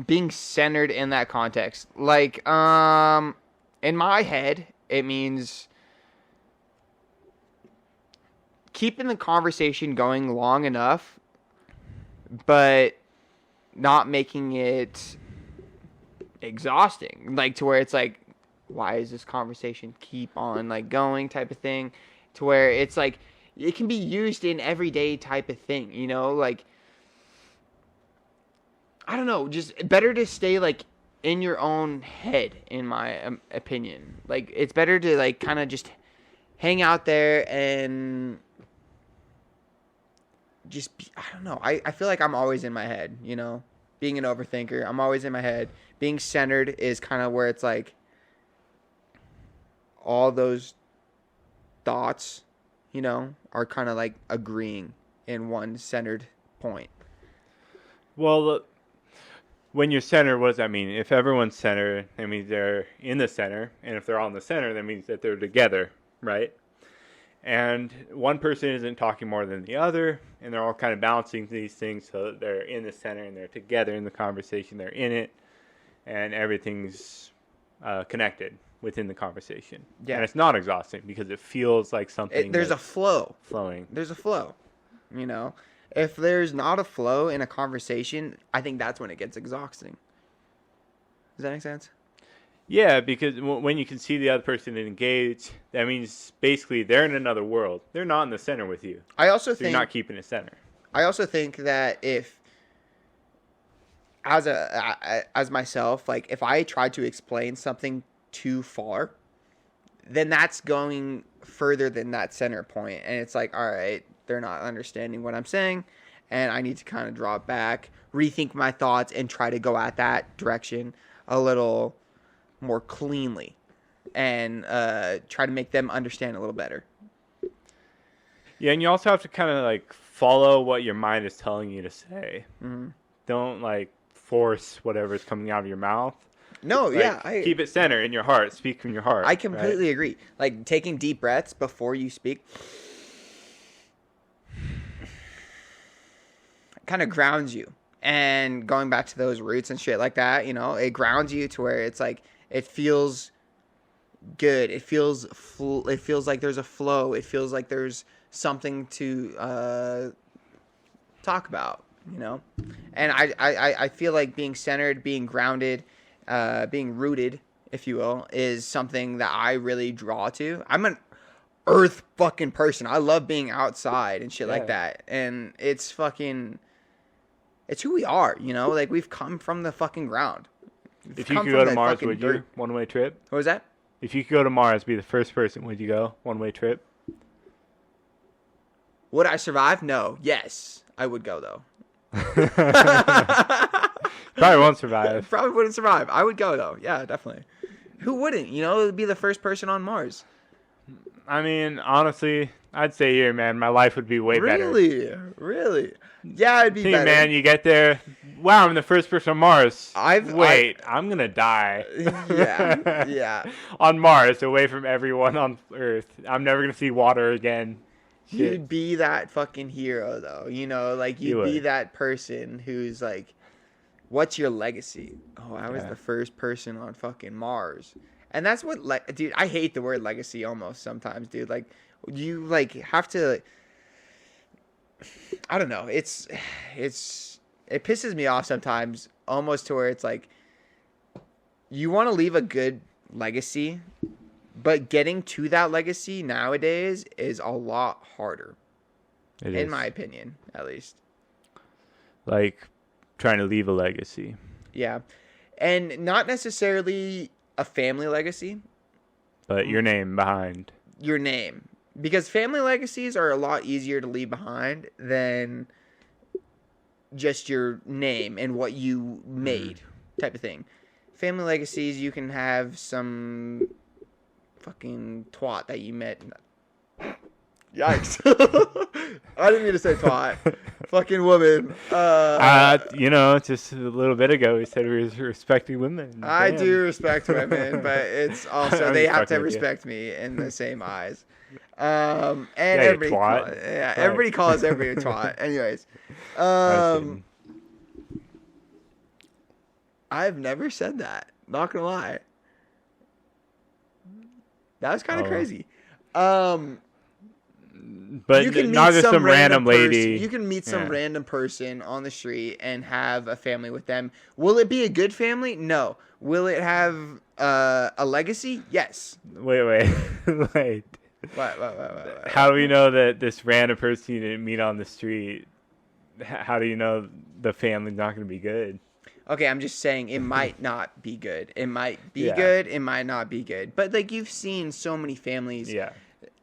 Being centered in that context. Like, in my head, it means keeping the conversation going long enough, but not making it exhausting. Like, to where it's like, why is this conversation keep on, like, going type of thing? To where it's like, it can be used in everyday type of thing, you know? Like, I don't know, just better to stay, like, in your own head, in my opinion. Like, it's better to, like, kind of just hang out there and just be, I don't know. I feel like I'm always in my head, you know? Being an overthinker, I'm always in my head. Being centered is kind of where it's, like, all those thoughts are kind of like agreeing in one centered point. Well, when you're center, what does that mean? If everyone's center, that means they're in the center. And if they're all in the center, that means that they're together, right? And one person isn't talking more than the other, and they're all kind of balancing these things so that they're in the center and they're together in the conversation. They're in it, and everything's connected within the conversation. Yeah. And it's not exhausting because it feels like something. There's a flow. Flowing. There's a flow, If there's not a flow in a conversation, I think that's when it gets exhausting. Does that make sense? Yeah, because when you can see the other person engaged, that means basically they're in another world. They're not in the center with you. I also think you're not keeping it center. I also think that if, as myself, like if I try to explain something too far, then that's going further than that center point, and it's like, all right, they're not understanding what I'm saying, and I need to kind of draw it back, rethink my thoughts, and try to go at that direction a little more cleanly, and try to make them understand a little better. Yeah, and you also have to kind of like follow what your mind is telling you to say. Mm-hmm. Don't like force whatever's coming out of your mouth. No, like, yeah. Keep it centered in your heart. Speak from your heart. I completely agree. Like taking deep breaths before you speak kind of grounds you. And going back to those roots and shit like that, it grounds you to where it's like, it feels good. It feels like there's a flow. It feels like there's something to talk about, And I feel like being centered, being grounded, being rooted, if you will, is something that I really draw to. I'm an earth fucking person. I love being outside and shit like that. And it's who we are, Like we've come from the fucking ground. If you could go to Mars, would you? One-way trip? What was that? If you could go to Mars, be the first person, would you go? One-way trip? Would I survive? No. Yes. I would go, though. Probably won't survive. Probably wouldn't survive. I would go, though. Yeah, definitely. Who wouldn't? It would be the first person on Mars. I mean, honestly, I'd say here, man, my life would be way better. Really? Yeah, it'd be better. Man, you get there. Wow, I'm the first person on Mars. I'm going to die. Yeah. On Mars, away from everyone on Earth. I'm never going to see water again. You'd be that fucking hero, though. Like, you'd be that person who's like, what's your legacy? Oh, I was the first person on fucking Mars. And that's what, dude, I hate the word legacy almost sometimes, dude. Like, you, like, have to, I don't know. It pisses me off sometimes, almost to where it's like, you want to leave a good legacy, but getting to that legacy nowadays is a lot harder. In my opinion, at least. Like, trying to leave a legacy. Yeah. And not necessarily a family legacy, but your name behind. Your name. Because family legacies are a lot easier to leave behind than just your name and what you made type of thing. Family legacies, you can have some fucking twat that you met. Yikes. I didn't mean to say twat. Fucking woman. Just a little bit ago we said we were respecting women. I do respect women, but it's also they have to respect me in the same eyes. And everybody calls everybody a twat. Anyways, I've never said that. Not gonna lie. That was kind of crazy. But you can not just some random lady. You can meet some random person on the street and have a family with them. Will it be a good family? No. Will it have a legacy? Yes. Wait. What? How do we know that this random person you didn't meet on the street, how do you know the family's not going to be good? Okay, I'm just saying it might not be good. It might be good. It might not be good. But, like, you've seen so many families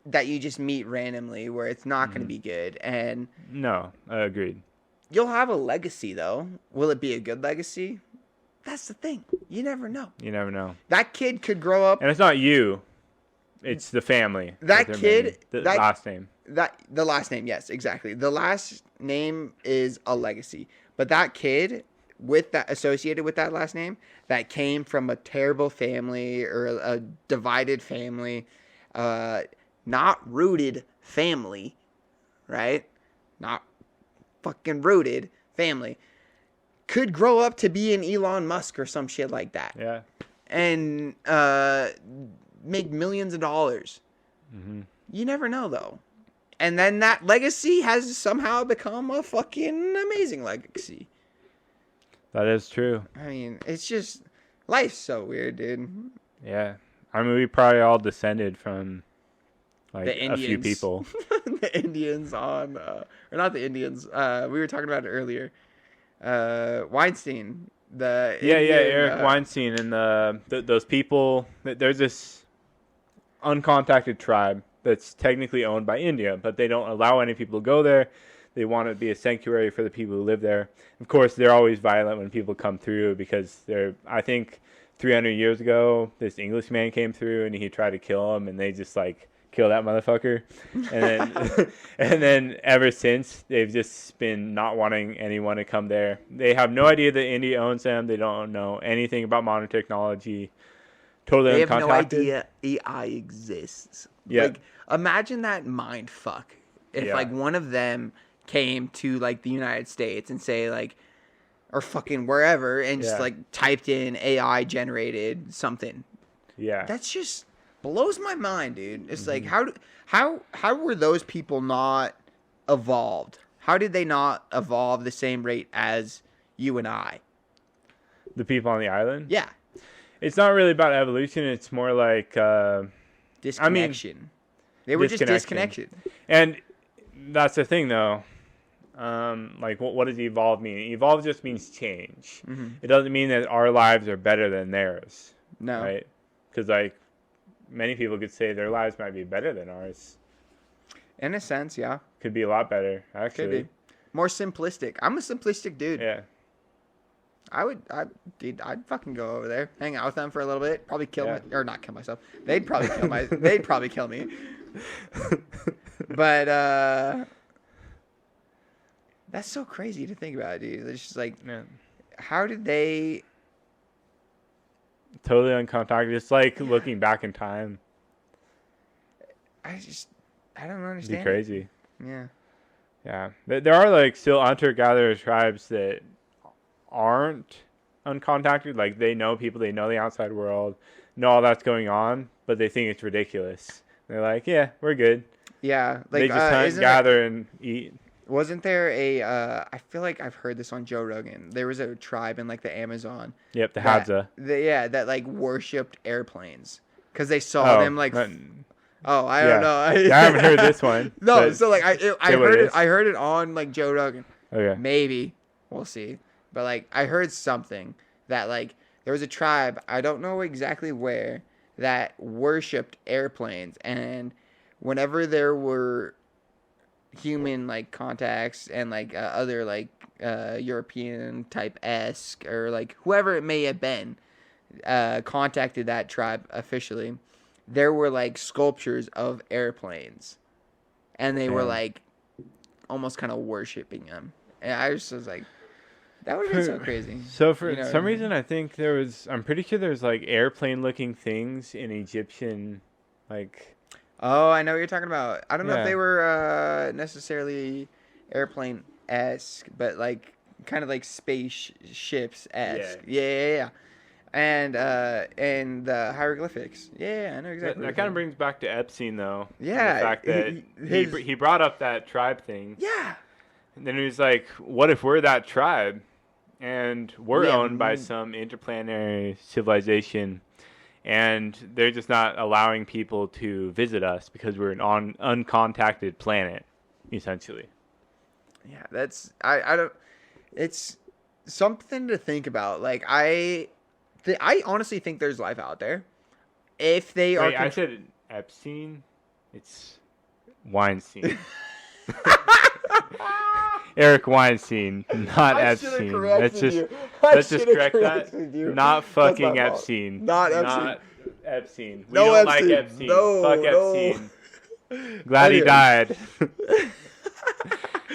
that you just meet randomly where it's not going to be good. And no, I agreed. You'll have a legacy, though. Will it be a good legacy? That's the thing. You never know. You never know. That kid could grow up. And it's not you. It's the family. That kid, the last name. The last name, yes, exactly. The last name is a legacy. But that kid associated with that last name, that came from a terrible family or a divided family, not rooted family, right? Not fucking rooted family, could grow up to be an Elon Musk or some shit like that. Yeah. And make millions of dollars. Mm-hmm. You never know, though. And then that legacy has somehow become a fucking amazing legacy. That is true. I mean, it's just... Life's so weird, dude. Yeah. I mean, we probably all descended from, like, The Indians. a few people. The Indians on... or not the Indians. We were talking about it earlier. Weinstein. Eric Weinstein and those people. There's this uncontacted tribe that's technically owned by India, but they don't allow any people to go there. They want it to be a sanctuary for the people who live there. Of course, they're always violent when people come through because I think 300 years ago, this Englishman came through and he tried to kill him, and they just like kill that motherfucker. And then, and then ever since, they've just been not wanting anyone to come there. They have no idea that India owns them. They don't know anything about modern technology. Totally uncontacted. They have no idea AI exists. Yeah. Like, imagine that mind fuck if like one of them came to like the United States and say like, or fucking wherever, and just like typed in AI generated something. Yeah. That's just blows my mind, dude. It's like how were those people not evolved? How did they not evolve the same rate as you and I? The people on the island? Yeah. It's not really about evolution. It's more like disconnection. They were just disconnected. And that's the thing, though. Like, what does evolve mean? Evolve just means change. Mm-hmm. It doesn't mean that our lives are better than theirs. No. Right? Because, like, many people could say their lives might be better than ours. In a sense, yeah. Could be a lot better, actually. Could be. More simplistic. I'm a simplistic dude. Yeah. I'd fucking go over there, hang out with them for a little bit, probably or not kill myself. They'd probably kill me. But that's so crazy to think about, dude. It's just like, how did they? Totally uncontacted. It's like looking back in time. I don't understand. It'd be crazy. Yeah. Yeah. There are like still hunter-gatherer tribes that aren't uncontacted. Like they know people, they know the outside world, know all that's going on, but they think it's ridiculous. They're like, yeah, we're good. Yeah. Like, they just hunt, gather, and eat. Wasn't there I feel like I've heard this on Joe Rogan. There was a tribe in like the Amazon. Yep, the Hadza. That like worshipped airplanes because they saw them like. I don't know. I haven't heard this one. No, so like I heard it. I heard it on like Joe Rogan. Okay. Maybe we'll see, but like I heard something that like there was a tribe, I don't know exactly where, that worshipped airplanes, and whenever there were human like contacts and like other like European type esque or like whoever it may have been contacted that tribe officially, there were like sculptures of airplanes, and they were like almost kind of worshiping them, and I just was like, that would have been so crazy. So for some reason, I think I'm pretty sure there's like airplane looking things in Egyptian, like. Oh, I know what you're talking about. I don't know if they were necessarily airplane-esque, but like kind of like spaceships-esque. Yeah. And the hieroglyphics. Yeah, I know exactly. That kind of brings back to Epstein, though. Yeah. The fact that he brought up that tribe thing. Yeah. And then he was like, what if we're that tribe and we're owned by some interplanetary civilization, and they're just not allowing people to visit us because we're an uncontacted planet, essentially. Yeah, that's I don't. It's something to think about. Like I honestly think there's life out there. If they are. I said Epstein. It's Weinstein. Eric Weinstein, not Epstein. Let's just correct that. Not fucking Epstein. Not Epstein. Epstein. We No don't Epstein. like Epstein. No, Fuck no. Epstein. Glad he Anyways. died.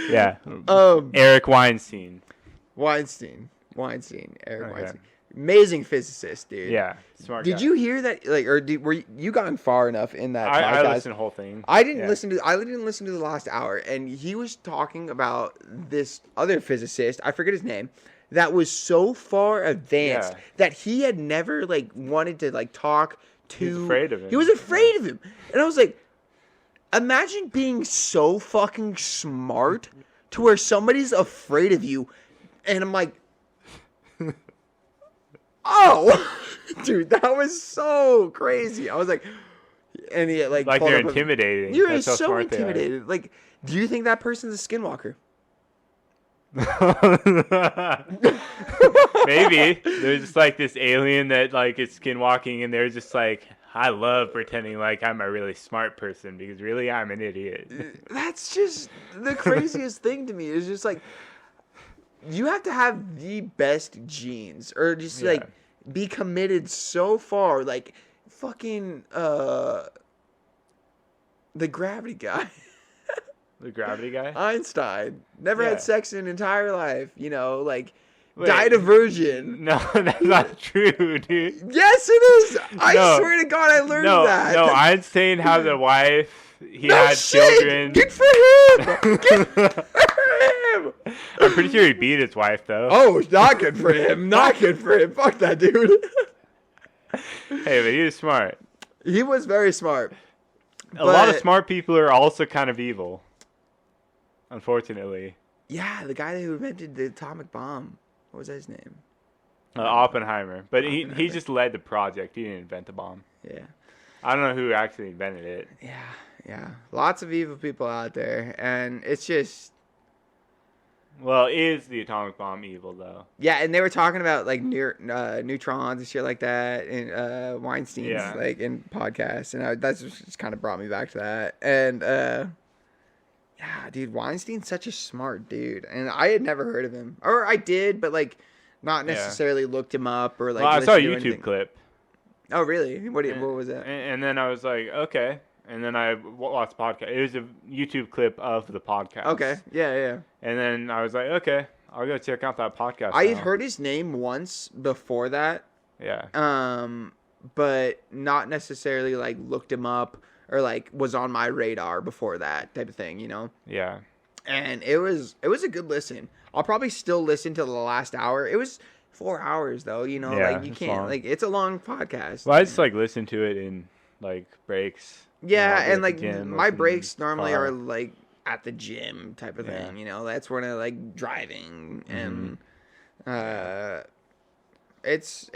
Yeah. Eric Weinstein. Weinstein. Eric Okay. Weinstein. Amazing physicist, dude. Yeah. Smart Did guy. you hear that? Like, or were you gone far enough in that I podcast? listened to the whole thing. I didn't Yeah. listen to. I didn't listen to the last hour, and he was talking about this other physicist. I forget his name. That was so far advanced that he had never like wanted to like talk to. He was afraid of him. He was afraid of him, and I was like, imagine being so fucking smart to where somebody's afraid of you, and I'm like, oh, dude, that was so crazy. I was like, and he like Like pulled they're up a- intimidating. You're That's how so smart they are. intimidated. Like, do you think that person's a skinwalker? Maybe there's just like this alien that like is skinwalking, and they're just like, I love pretending like I'm a really smart person because really I'm an idiot. That's just the craziest thing to me. It's just like you have to have the best genes, or just like be committed so far, like fucking the gravity guy. The gravity guy? Einstein never Yeah. had sex in an entire life, you know, like Wait. died a virgin. No, that's not true, dude. Yes, it is. I No. swear to God, I learned No, that. no, Einstein has a wife. He No had shit! children. Good for him. Good for him. I'm pretty sure he beat his wife, though. Oh, not good for him. Not good for him. Fuck that dude. Hey, but he was smart. He was very smart. A lot of But- smart people are also kind of evil. Unfortunately. Yeah, the guy who invented the atomic bomb. What was his name? Oppenheimer. But he Oppenheimer. just led the project. He didn't invent the bomb. Yeah. I don't know who actually invented it. Yeah. Lots of evil people out there. And it's just... Well, is the atomic bomb evil, though? Yeah, and they were talking about, like, neutrons and shit like that. And Weinstein's, Yeah. like, in podcasts. And that's just kind of brought me back to that. And... yeah, dude, Weinstein's such a smart dude, and I had never heard of him, or I did, but like, not necessarily looked him up or like. Well, I saw a listened to YouTube anything. clip. Oh, really? What was that? And then I was like, okay. And then I watched the podcast. It was a YouTube clip of the podcast. Okay, yeah. And then I was like, okay, I'll go check out that podcast. I had now. heard his name once before that, Yeah. but not necessarily like looked him up or like was on my radar before that type of thing, you know. Yeah. And it was a good listen. I'll probably still listen to the last hour. It was 4 hours though, you know. Yeah, like you it's can't long. like it's a long podcast. Well, I just like listen to it in like breaks. Yeah, I'll be and at the like gym, my listen breaks in the normally car. are like at the gym type of thing, you know. That's when I like driving and it's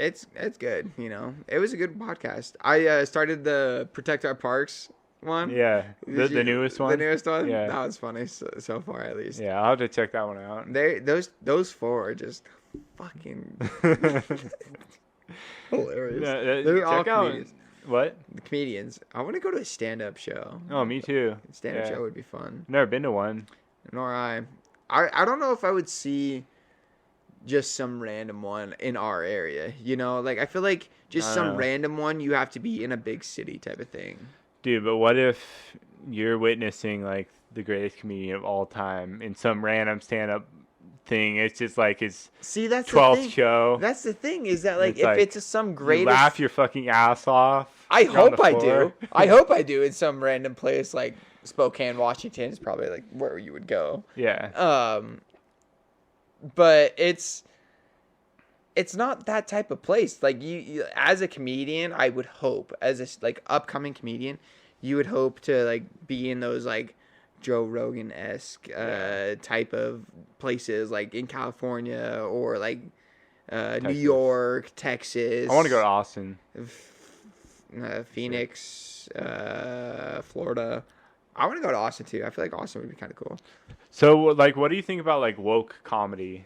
good, you know. It was a good podcast. I started the Protect Our Parks one. Yeah. The newest one? The newest one? Yeah. That was funny so far at least. Yeah, I'll have to check that one out. Those four are just fucking hilarious. They're all check out comedians. what? The comedians. I want to go to a stand-up show. Oh, me too. Stand-up Yeah. show would be fun. Never been to one. Nor I don't know if I would see just some random one in our area. You know, like I feel like just I some know. random one you have to be in a big city type of thing. Dude, but what if you're witnessing like the greatest comedian of all time in some random stand-up thing? It's just like his See, that's the 12th thing. show. That's the thing is that like It's if like, it's some You greatest laugh your fucking ass off. I You're on hope the I floor. do. I hope I do in some random place like Spokane, Washington is probably like where you would go. Yeah. But it's not that type of place. Like you as a comedian, I would hope as a like upcoming comedian, you would hope to like be in those like Joe Rogan-esque type of places like in California or like New York, Texas. I want to go to Austin. Phoenix, Florida. I want to go to Austin too. I feel like Austin would be kind of cool. So, like, what do you think about like woke comedy,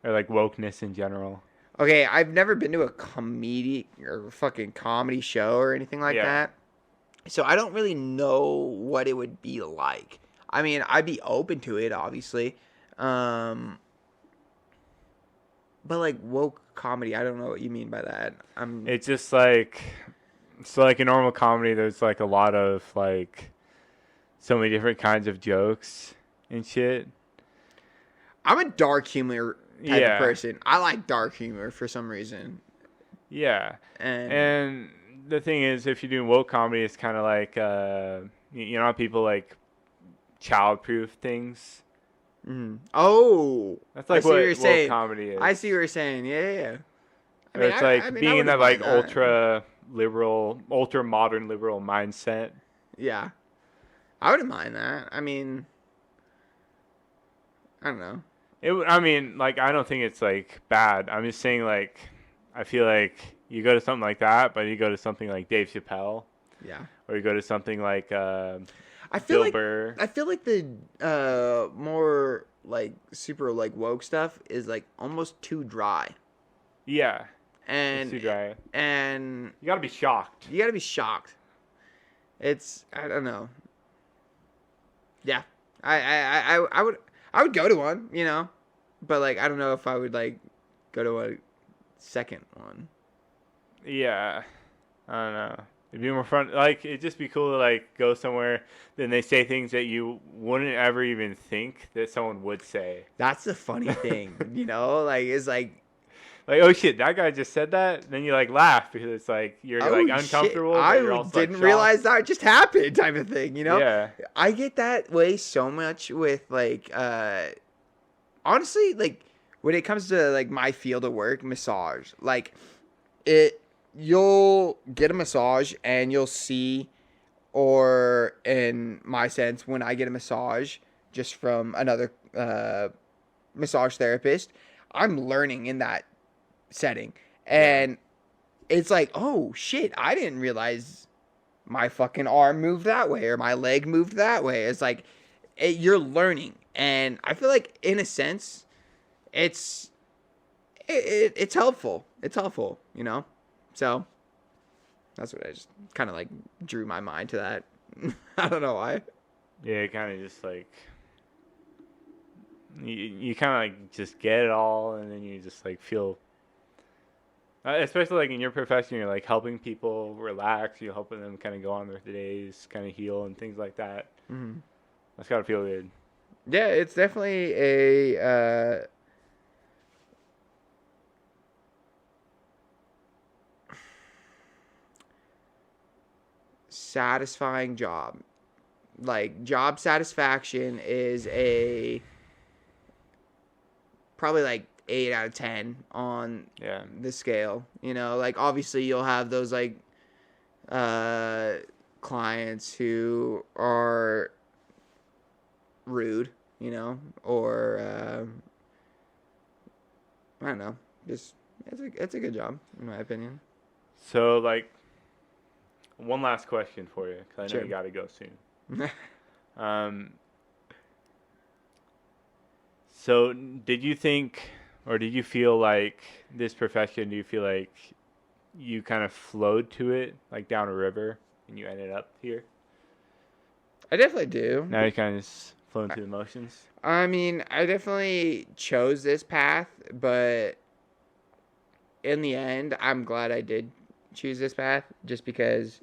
or like wokeness in general? Okay, I've never been to a comedy or fucking comedy show or anything like that. So I don't really know what it would be like. I mean, I'd be open to it, obviously. But like woke comedy, I don't know what you mean by that. It's just like So like in normal comedy, there's like a lot of like so many different kinds of jokes and shit. I'm a dark humor type of Yeah. person. I like dark humor for some reason. Yeah. And And the thing is, if you're doing woke comedy, it's kind of like, you know how people like child-proof things? oh, That's like I see what what you're woke saying. comedy is. I see what you're saying. Yeah. I mean, it's like being in that wouldn't like mind that. ultra-liberal, ultra-modern liberal mindset. Yeah. I wouldn't mind that. I mean, I don't know. I mean, like, I don't think it's like bad. I'm just saying, like, I feel like you go to something like that, but you go to something like Dave Chappelle, Yeah. or you go to something like I feel Bill like Burr. I feel like the more like super like woke stuff is like almost too dry. Yeah, And it's too dry. And You gotta be shocked. you gotta be shocked. It's I don't know. Yeah, I would go to one, you know, but like I don't know if I would like go to a second one. Yeah, I don't know. It'd be more fun. Like, it'd just be cool to like go somewhere. Then they say things that you wouldn't ever even think that someone would say. That's the funny thing, you know. Like it's like, oh shit, that guy just said that. Then you like laugh because it's like you're like uncomfortable. Shit. But I you're also, didn't like, realize that just happened, type of thing, you know. Yeah. I get that way so much with like, honestly, like when it comes to like my field of work, massage, like you'll get a massage and you'll see, or in my sense, when I get a massage just from another massage therapist, I'm learning in that setting. And it's like, oh shit, I didn't realize my fucking arm moved that way or my leg moved that way. It's like you're learning. And I feel like in a sense, it's helpful. It's helpful, you know? So that's what I just kind of like drew my mind to that. I don't know why. Yeah, it kind of just like you kind of like just get it all, and then you just like feel, especially like in your profession, you're like helping people relax. You're helping them kind of go on their days, kind of heal and things like that. Mm-hmm. That's gotta feel good. Yeah, it's definitely a satisfying job. Like job satisfaction is a probably like 8 out of 10 on the scale. You know, like obviously you'll have those like clients who are rude, you know, or I don't know, just it's a good job in my opinion. So like, one last question for you, because I know Sure. you got to go soon. So did you think, or did you feel like this profession, do you feel like you kind of flowed to it, like down a river, and you ended up here? I definitely do. Now you're kind of just flowing through the motions? I mean, I definitely chose this path, but in the end, I'm glad I did choose this path, just because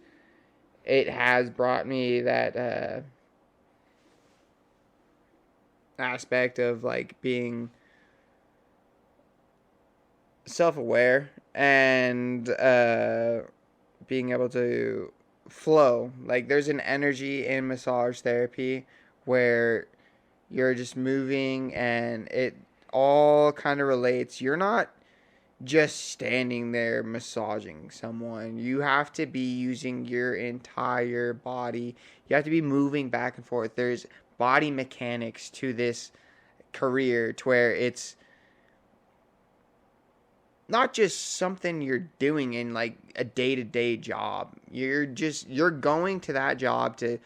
it has brought me that aspect of like being self-aware and being able to flow. Like there's an energy in massage therapy where you're just moving and it all kind of relates. You're not just standing there massaging someone. You have to be using your entire body. You have to be moving back and forth. There's body mechanics to this career to where it's not just something you're doing in like a day-to-day job. You're going to that job to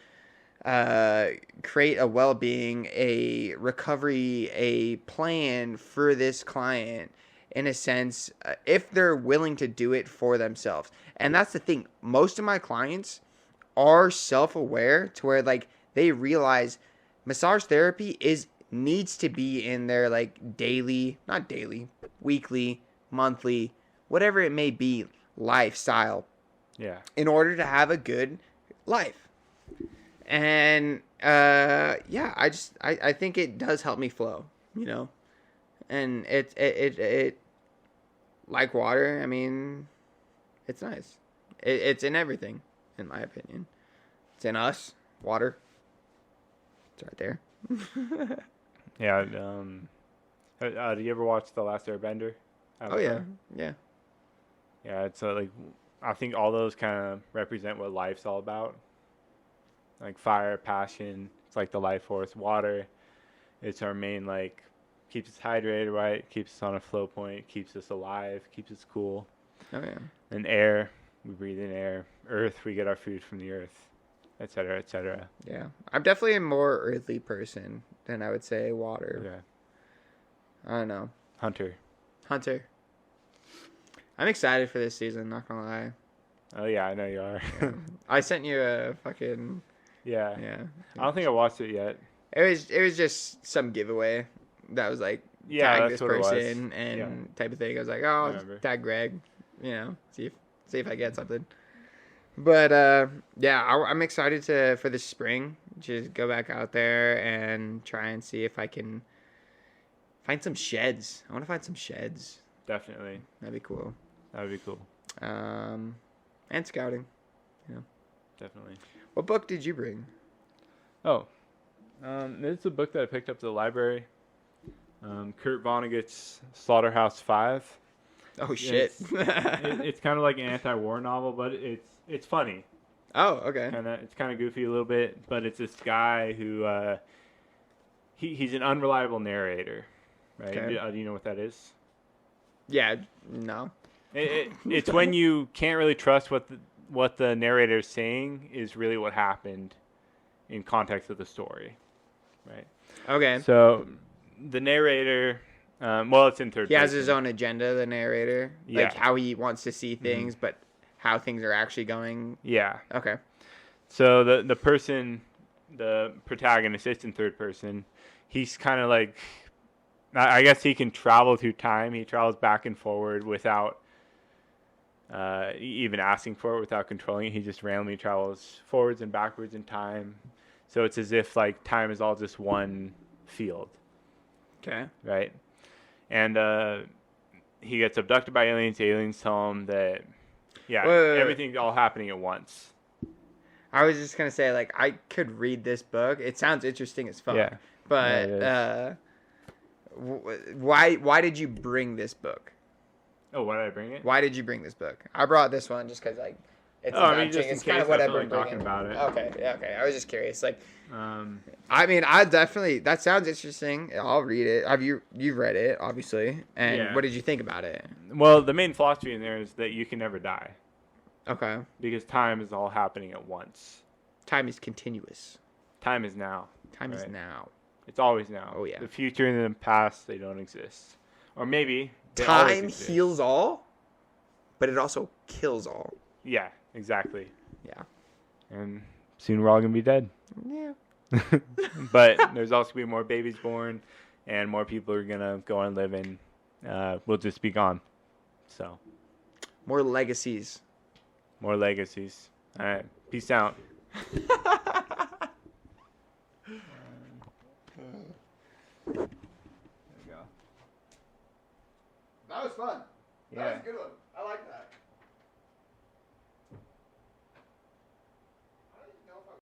create a well-being, a recovery, a plan for this client, in a sense, if they're willing to do it for themselves. And that's the thing. Most of my clients are self-aware to where like they realize massage therapy needs to be in their like not daily, weekly, monthly, whatever it may be, lifestyle. Yeah. in order to have a good life. And yeah, I think it does help me flow, you know. And it like water, I mean, it's nice. It's in everything, in my opinion. It's in us, water. It's right there. Yeah. Do you ever watch The Last Airbender? Oh yeah, yeah. Yeah, it's like, I think all those kind of represent what life's all about. Like fire, passion, it's like the life force. Water, it's our main, like, keeps us hydrated, right? Keeps us on a flow point, keeps us alive, keeps us cool. Oh yeah. And air, we breathe in air. Earth, we get our food from the earth, etc., etc. Yeah, I'm definitely a more earthly person than I would say water. Yeah. I don't know. Hunter. I'm excited for this season, not gonna lie. Oh yeah, I know you are. Yeah. I sent you a fucking Yeah. yeah. I don't think I watched it yet. It was just some giveaway that was like Yeah, tag that's this what it was. person and Yeah. type of thing. I was like, I oh, remember. tag Greg, you know, see if I get something. But yeah, I'm excited for the spring. Just go back out there and try and see if I can find some sheds. I want to find some sheds. Definitely. That'd be cool. That would be cool. And scouting. You know. Definitely. What book did you bring? Oh, this is a book that I picked up at the library. Kurt Vonnegut's Slaughterhouse-Five. Oh shit! It's kind of like an anti-war novel, but it's funny. Oh, okay. And it's kind of goofy a little bit, but it's this guy who he's an unreliable narrator, right? Okay. Do you know what that is? Yeah. No. It's when you can't really trust what the narrator is saying is really what happened in context of the story, right? Okay. So the narrator, it's in third person. He has his own agenda, the narrator. Yeah. Like how he wants to see things, but how things are actually going. Yeah. Okay. So the person, the protagonist, is in third person. He's kind of like, I guess he can travel through time. He travels back and forward without even asking for it, without controlling it. He just randomly travels forwards and backwards in time. So it's as if like time is all just one field. Okay. Right? And he gets abducted by aliens. Aliens tell him that, Wait. everything's all happening at once. I was just gonna say, like, I could read this book. It sounds interesting as fuck. Yeah. But Yeah, why did you bring this book? Oh, why did I bring it? Why did you bring this book? I brought this one just because, like, it's just in it's case kind of what I I've feel been like talking bringing. about it. Okay, yeah, okay. I was just curious. Like, Um, I mean, I definitely, that sounds interesting. I'll read it. You've read it, obviously. And Yeah. what did you think about it? well, the main philosophy in there is that you can never die Okay. because time is all happening at once. Time is continuous. Time is now. Time is Right. now. It's always now. Oh, yeah. The future and the past, they don't exist. Or maybe they always Time exist. heals all, but it also kills all. Yeah, exactly. Yeah. And soon we're all going to be dead. Yeah. But there's also going to be more babies born, and more people are going to go on living. We'll just be gone. So, More legacies. more legacies. All right. Peace out. That was fun. Yeah. That was a good one.